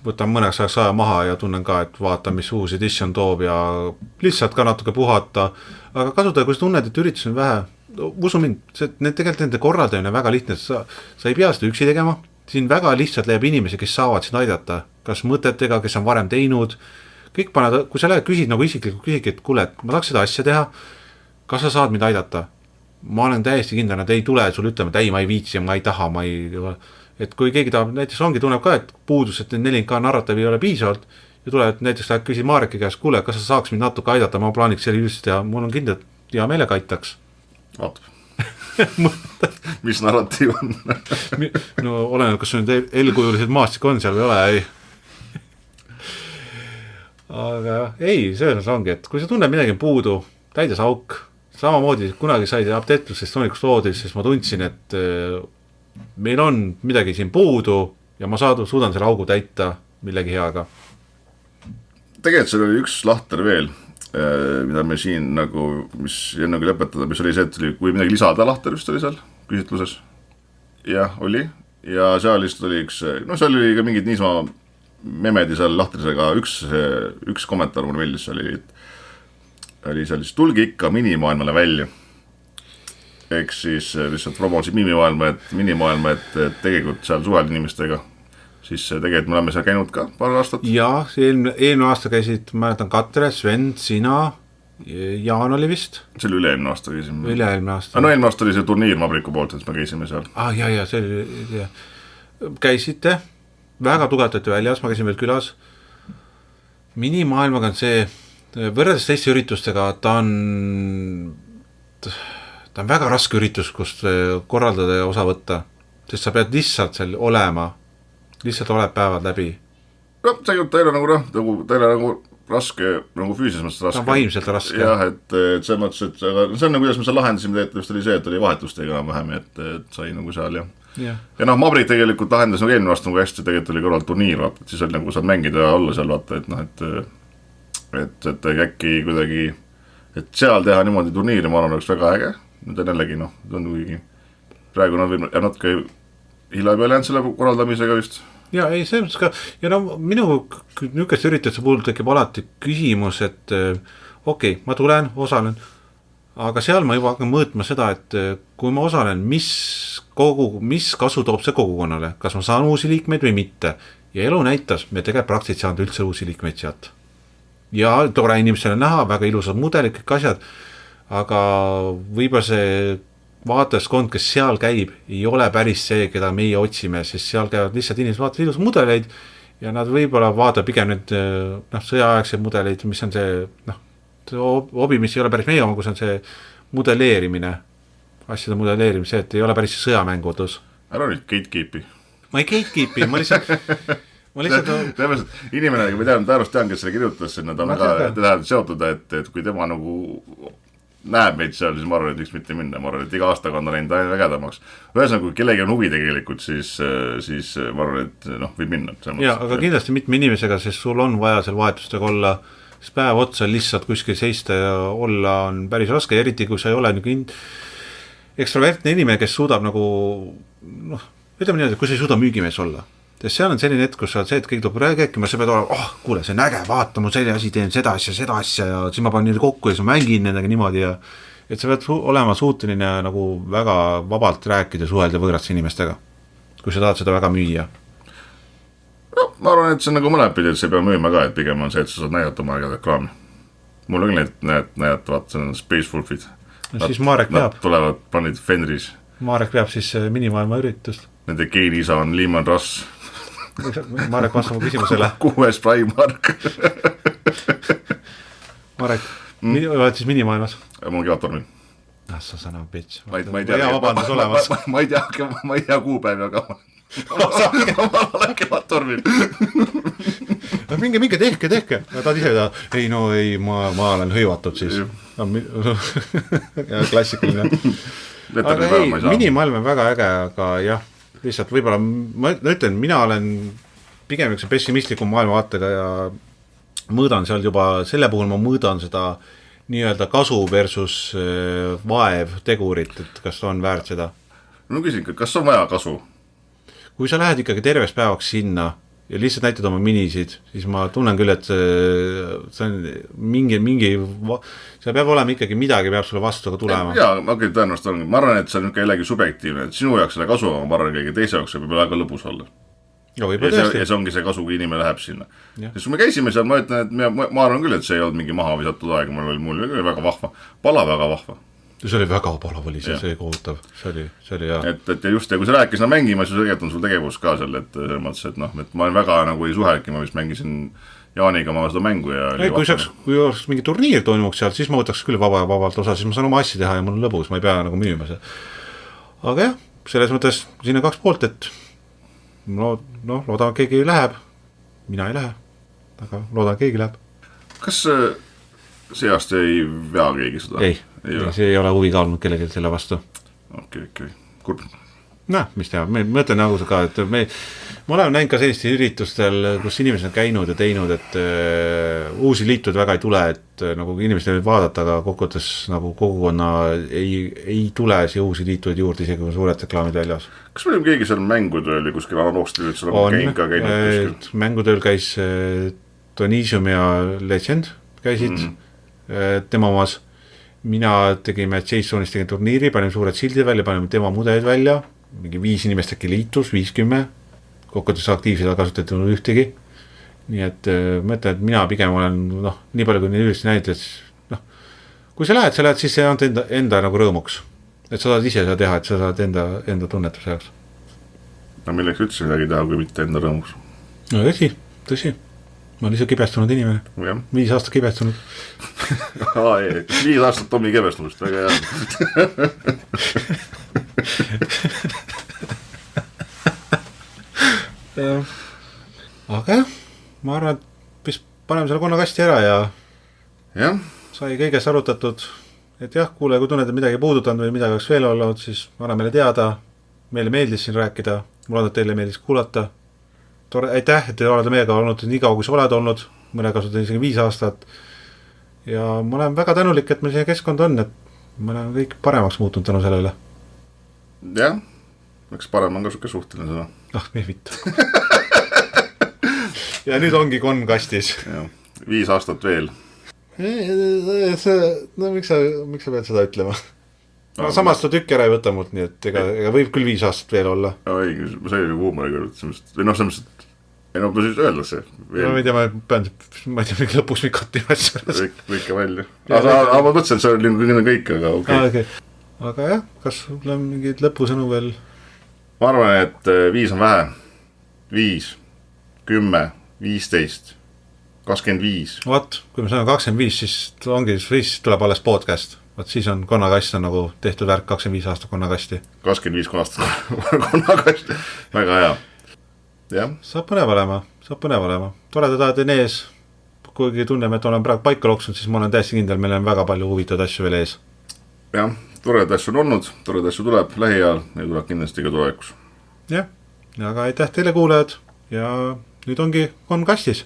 Speaker 1: võtan mõneks ajaks aja maha ja tunnen ka, et vaata, mis uus edition toob ja lihtsalt ka natuke puhata. Aga kasutada, kui sa tunned, et üritus on vähe, usu mind, tegelikult nende korraldamine väga lihtne, sa ei pea seda üksi tegema. Siin väga lihtsalt leiab inimesi, kes saavad sind aidata, kas mõtetega, kes on varem teinud. Kõik paned, kui sa lähed küsid nagu isiklikult küsid, et kuule, et ma tahaks seda asja teha, kas sa saad mind aidata? Ma olen täiesti kindel, nad ei tule sul ütlema, et ei, ma ei viitsi ja ma ei taha, et kui keegi tahab, näiteks ongi tunneb ka, et puudus, et 4K narratiiv ei ole piisavalt ja tuleb, näiteks läheb küsid Mareki käest, kuule, kas sa saaks mind natuke aidata, ma plaaniks selle just ja mul on kindel, et hea meelega aitaks.
Speaker 2: Vaatab. Mis narratiiv on?
Speaker 1: No olen, kas sul nüüd elkujulised maastik on seal või ole, ei. Aga ei, see ongi, et kui sa tunned midagi puudu, täides auk, samamoodi kunagi said apteetlusest Soonikust loodis, sest ma tundsin, et meil on midagi siin puudu ja ma suudan selle augu täita millegi heaga.
Speaker 2: Tegelikult seal oli üks lahter veel, mida me siin nagu, mis enne kui lõpetada, mis oli see, et kui midagi lisada lahter vist oli seal küsitluses. Jah, oli. Ja seal lihtsalt oli üks, no seal oli ka mingid niisama memedi seal lahtrisega, üks kommentaar mulle meeldis, oli seal siis tulge ikka minimaailmale välja. Ehk siis lihtsalt promosid minimaailma, et tegelikult seal suhel inimestega. Siis tegelikult me oleme seal käinud ka paar aastat.
Speaker 1: Jaa, eelmine aasta käisid, ma mäletan, Katre, Sven, sina, Jaan oli vist.
Speaker 2: See oli üle-eelmine aasta käisime.
Speaker 1: Üle-eelmine aasta.
Speaker 2: No eelmine aasta oli see turniir Mabriku poolt, et me käisime seal.
Speaker 1: Ja, see oli, käisite, väga tugevdati väljas, ma käisin veel külas. Minimaailmaga on see, võrreldes teiste üritustega, ta on väga raske üritus, kust korraldada ja osa võtta, sest sa pead lihtsalt seal olema, lihtsalt oled päevad läbi.
Speaker 2: No, ta ei ole nagu raske, nagu füüsiliselt mõttes raske.
Speaker 1: Ta on vaimselt raske.
Speaker 2: Jah, et see mõttes, et see on nagu, kuidas me seal lahendasime, just oli see, et oli vahetustega vähem, et sai nagu seal ja. Ja noh, Mabrik tegelikult lahendas nagu eelmine aasta nagu hästi, tegelikult oli korral turniir, vaata, et siis oli nagu saad mängida ja olla seal, vaata, et noh, et äkki kuidagi, et seal teha niimoodi turniiri, ma arvan, oleks väga äge. Nüüd on jällegi, noh, praegu nad natuke hilja peale jäänud selle korraldamisega vist.
Speaker 1: Ja ei, see mõttes ka, ja no minu nükest ürituse puhul tekib alati küsimus, et okei, ma tulen, osalen, aga seal ma juba hakkan mõõtma seda, et kui ma osalen, mis kasu toob see kogukonnale, kas ma saan uusi liikmeid või mitte. Ja elu näitas, me tegelikult praktiliselt saanud üldse uusi liikmeid sealt. Ja tore inimesele näha, väga ilusad mudelid, kõik asjad, aga võib-olla see vaatajaskond, kes seal käib, ei ole päris see, keda meie otsime, sest seal käivad lihtsalt inimesed vaatavad ilus mudeleid ja nad võib-olla vaatavad pigem nüüd sõjaaegseid mudeleid, mis on see hobi, mis ei ole päris meie oma, kus on see mudelleerimine, asjade mudelleerimine, see, et ei ole päris sõjamängutus.
Speaker 2: Ära nüüd gatekeepi.
Speaker 1: Ma ei gatekeepi, ma lihtsalt
Speaker 2: inimene, kui ma tean, kes selle kirjutas, nad on väga seotud, et kui tema nagu näeb meid seal, siis ma arvan, et võiks mitte minna, ma arvan, et iga aastaga on ta läinud aina vägedamaks. Ühesõnaga, kui kellegi on huvi tegelikult, siis ma arvan, et võib minna.
Speaker 1: Ja, aga kindlasti mitme inimesega, sest sul on vaja seal vahetustega olla, sest päev otsa lihtsalt kuskil seista ja olla on päris raske, eriti kui sa ei ole ekstrovertne inimene, kes suudab nagu noh, ütleme niimoodi, kui sa ei suuda müügimees olla, sest seal on selline hetk, kus sa oled see, et kõik tuleb rääkima, sa pead olema, kuule, see on äge, vaata, ma selle asi teen seda asja ja siis ma panen neile kokku ja siis ma mängin nendega niimoodi ja et sa pead olema suuteline nagu väga vabalt rääkida, suhelda võõraste inimestega, kui sa tahad seda väga müüa.
Speaker 2: No, ma arvan, et see on nagu mõned pidi, et see ei pea müüma ka, et pigem on see, et sa saad näidata oma aega reklaami. Mul on küll näidata, vaata, see on Space Wolfid.
Speaker 1: Siis Marek peab.
Speaker 2: Nad tulevad Planet Fenris.
Speaker 1: Marek peab siis minimaailma üritust.
Speaker 2: Nende geenisa on Lehman Russ.
Speaker 1: Marek vastab mu küsimusele.
Speaker 2: 6. Primark.
Speaker 1: Marek, oled siis minimaailmas?
Speaker 2: Mul on Kevatormil.
Speaker 1: Sa sõna bitch.
Speaker 2: Ma ei tea kuupäev, aga ma olen Kevatormil.
Speaker 1: Minge tehke. Tahad ise öelda, ei, ma olen hõivatud siis. Klassikaline. Aga ei, minimaailm on väga äge, aga jah, lihtsalt võib-olla, ma ütlen, mina olen pigem üks pessimistlikum maailmavaatega ja mõõdan seal juba, selle puhul ma mõõdan seda nii-öelda kasu versus vaev tegurit, et kas on väärt seda.
Speaker 2: No küsin, kas on vaja kasu?
Speaker 1: Kui sa lähed ikkagi terves päevaks sinna ja lihtsalt näitad oma minisid, siis ma tunnen küll, et see on mingi see peab olema ikkagi midagi, peab sulle vastu ka tulema.
Speaker 2: Jaa, tõenäoliselt on. Ma arvan, et see on jällegi subjektiivne, et sinu jaoks selle kasu, ma arvan, kõige teise jaoks see võib väga lõbus olla. Ja see ongi see kasu, kui inimene läheb sinna. Sest kui me käisime seal, ma ütlen, et ma arvan küll, et see ei olnud mingi maha visatud aeg, mul oli väga vahva. Pala väga vahva.
Speaker 1: See oli väga palav, oli see kohutav, see oli hea.
Speaker 2: Et just, ja kui sa rääkis mängima, siis tegelikult on sul tegevus ka seal, et ma olen väga nagu ei suhelgi, ma vist mängisin Jaaniga ma seda mängu ja...
Speaker 1: Kui oleks mingi turniir toimuks seal, siis ma võtaks küll vabalt osa, siis ma saan oma asja teha ja mul on lõbus, ma ei pea nagu müüma see. Aga jah, selles mõttes siin on 2 poolt, et loodan, keegi läheb, mina ei lähe, aga loodan, keegi läheb.
Speaker 2: Kas see aasta ei vea keegi seda?
Speaker 1: Ei, see ei ole huvi ka olnud kellelgi selle vastu.
Speaker 2: Okei, kurb.
Speaker 1: Mis teha, ma mõtlen nagu ka, et me oleme näinud ka sellist üritustel, kus inimesed on käinud ja teinud, et uusi liitud väga ei tule, et nagu inimesed võivad vaadata, aga kokkuvõttes nagu kogukonna ei tule siia uusi liituid juurde, isegi kui suured reklaamid väljas.
Speaker 2: Kas meil on keegi seal mängutööl ja kuskil analoogstiil, et seal on käinud kuskil?
Speaker 1: Mängutööl käis Donisium ja Legend käisid tema omas. Mina tegime Jasonis tegin turniiri, panime suured sildid välja, panime tema mudelid välja, mingi 5 inimest äkki liitus, 50, kokkuvõttes aktiivseda kasutatud ühtegi. Nii et ma ütlen, et mina pigem olen, nii palju kui neid üldiselt näinud, et kui sa lähed, siis see on enda nagu rõõmuks. Et sa saad ise seda teha, et sa saad enda tunnetuse jaoks.
Speaker 2: No milleks üldse midagi teha, kui mitte enda rõõmuks?
Speaker 1: No tõsi. Ma olen lihtsalt kibestunud inimene. 5 aastat kibestunud.
Speaker 2: 5 aastat Tommi kibestumist, väga
Speaker 1: hea. Aga jah, ma arvan, et paneme selle konnakasti ära ja sai kõigest arutatud, et jah, kuule, kui tunned, et midagi puudutanud või midagi oleks veel olnud, siis anna meile teada, meile meeldis siin rääkida, mul on, et teile meeldis kuulata. Aitäh, et te olete meiega olnud nii kaua, kui sa oled olnud, mõne kasutan isegi 5 aastat ja ma olen väga tänulik, et meil see keskkond on, et ma olen kõik paremaks muutunud tänu sellele.
Speaker 2: Jah, eks parem on ka suke suhteline sõna.
Speaker 1: Mehvit. Ja nüüd ongi konn kastis.
Speaker 2: 5 aastat veel.
Speaker 1: Miks sa pead seda ütlema? Samas ta tükki ära ei võta mult, nii et ega võib küll 5 aastat veel olla.
Speaker 2: Ei, see oli huumori küll, või selles mõttes siis öelda see.
Speaker 1: Ma ei tea, ma ei tea, mingi lõpuks mikottima asja.
Speaker 2: Võike välja. Aga ma mõtlesin, et see oli kõik, aga okei.
Speaker 1: Aga jah, kas sul on mingid lõpusõnu veel?
Speaker 2: Ma arvan, et 5 on vähe. 5, 10, 15, 25.
Speaker 1: Vaat, kui me saame 25, siis tuleb alles podcast. Vaat siis on konnakast on nagu tehtud värk 25 aastat konnakasti.
Speaker 2: 25 konnakasti. Väga hea. Jah.
Speaker 1: Saab põnev olema. Toredad ajad on ees. Kuigi tunneme, et olen praegu paika loksunud, siis ma olen täiesti kindel, meil on väga palju huvitatud asju veel ees.
Speaker 2: Jah, toredad asju on olnud, toredad asju tuleb lähiajal ja tuleb kindlasti ka tulevikus.
Speaker 1: Jah, aga aitäh teile kuulajad ja nüüd ongi konn kastis.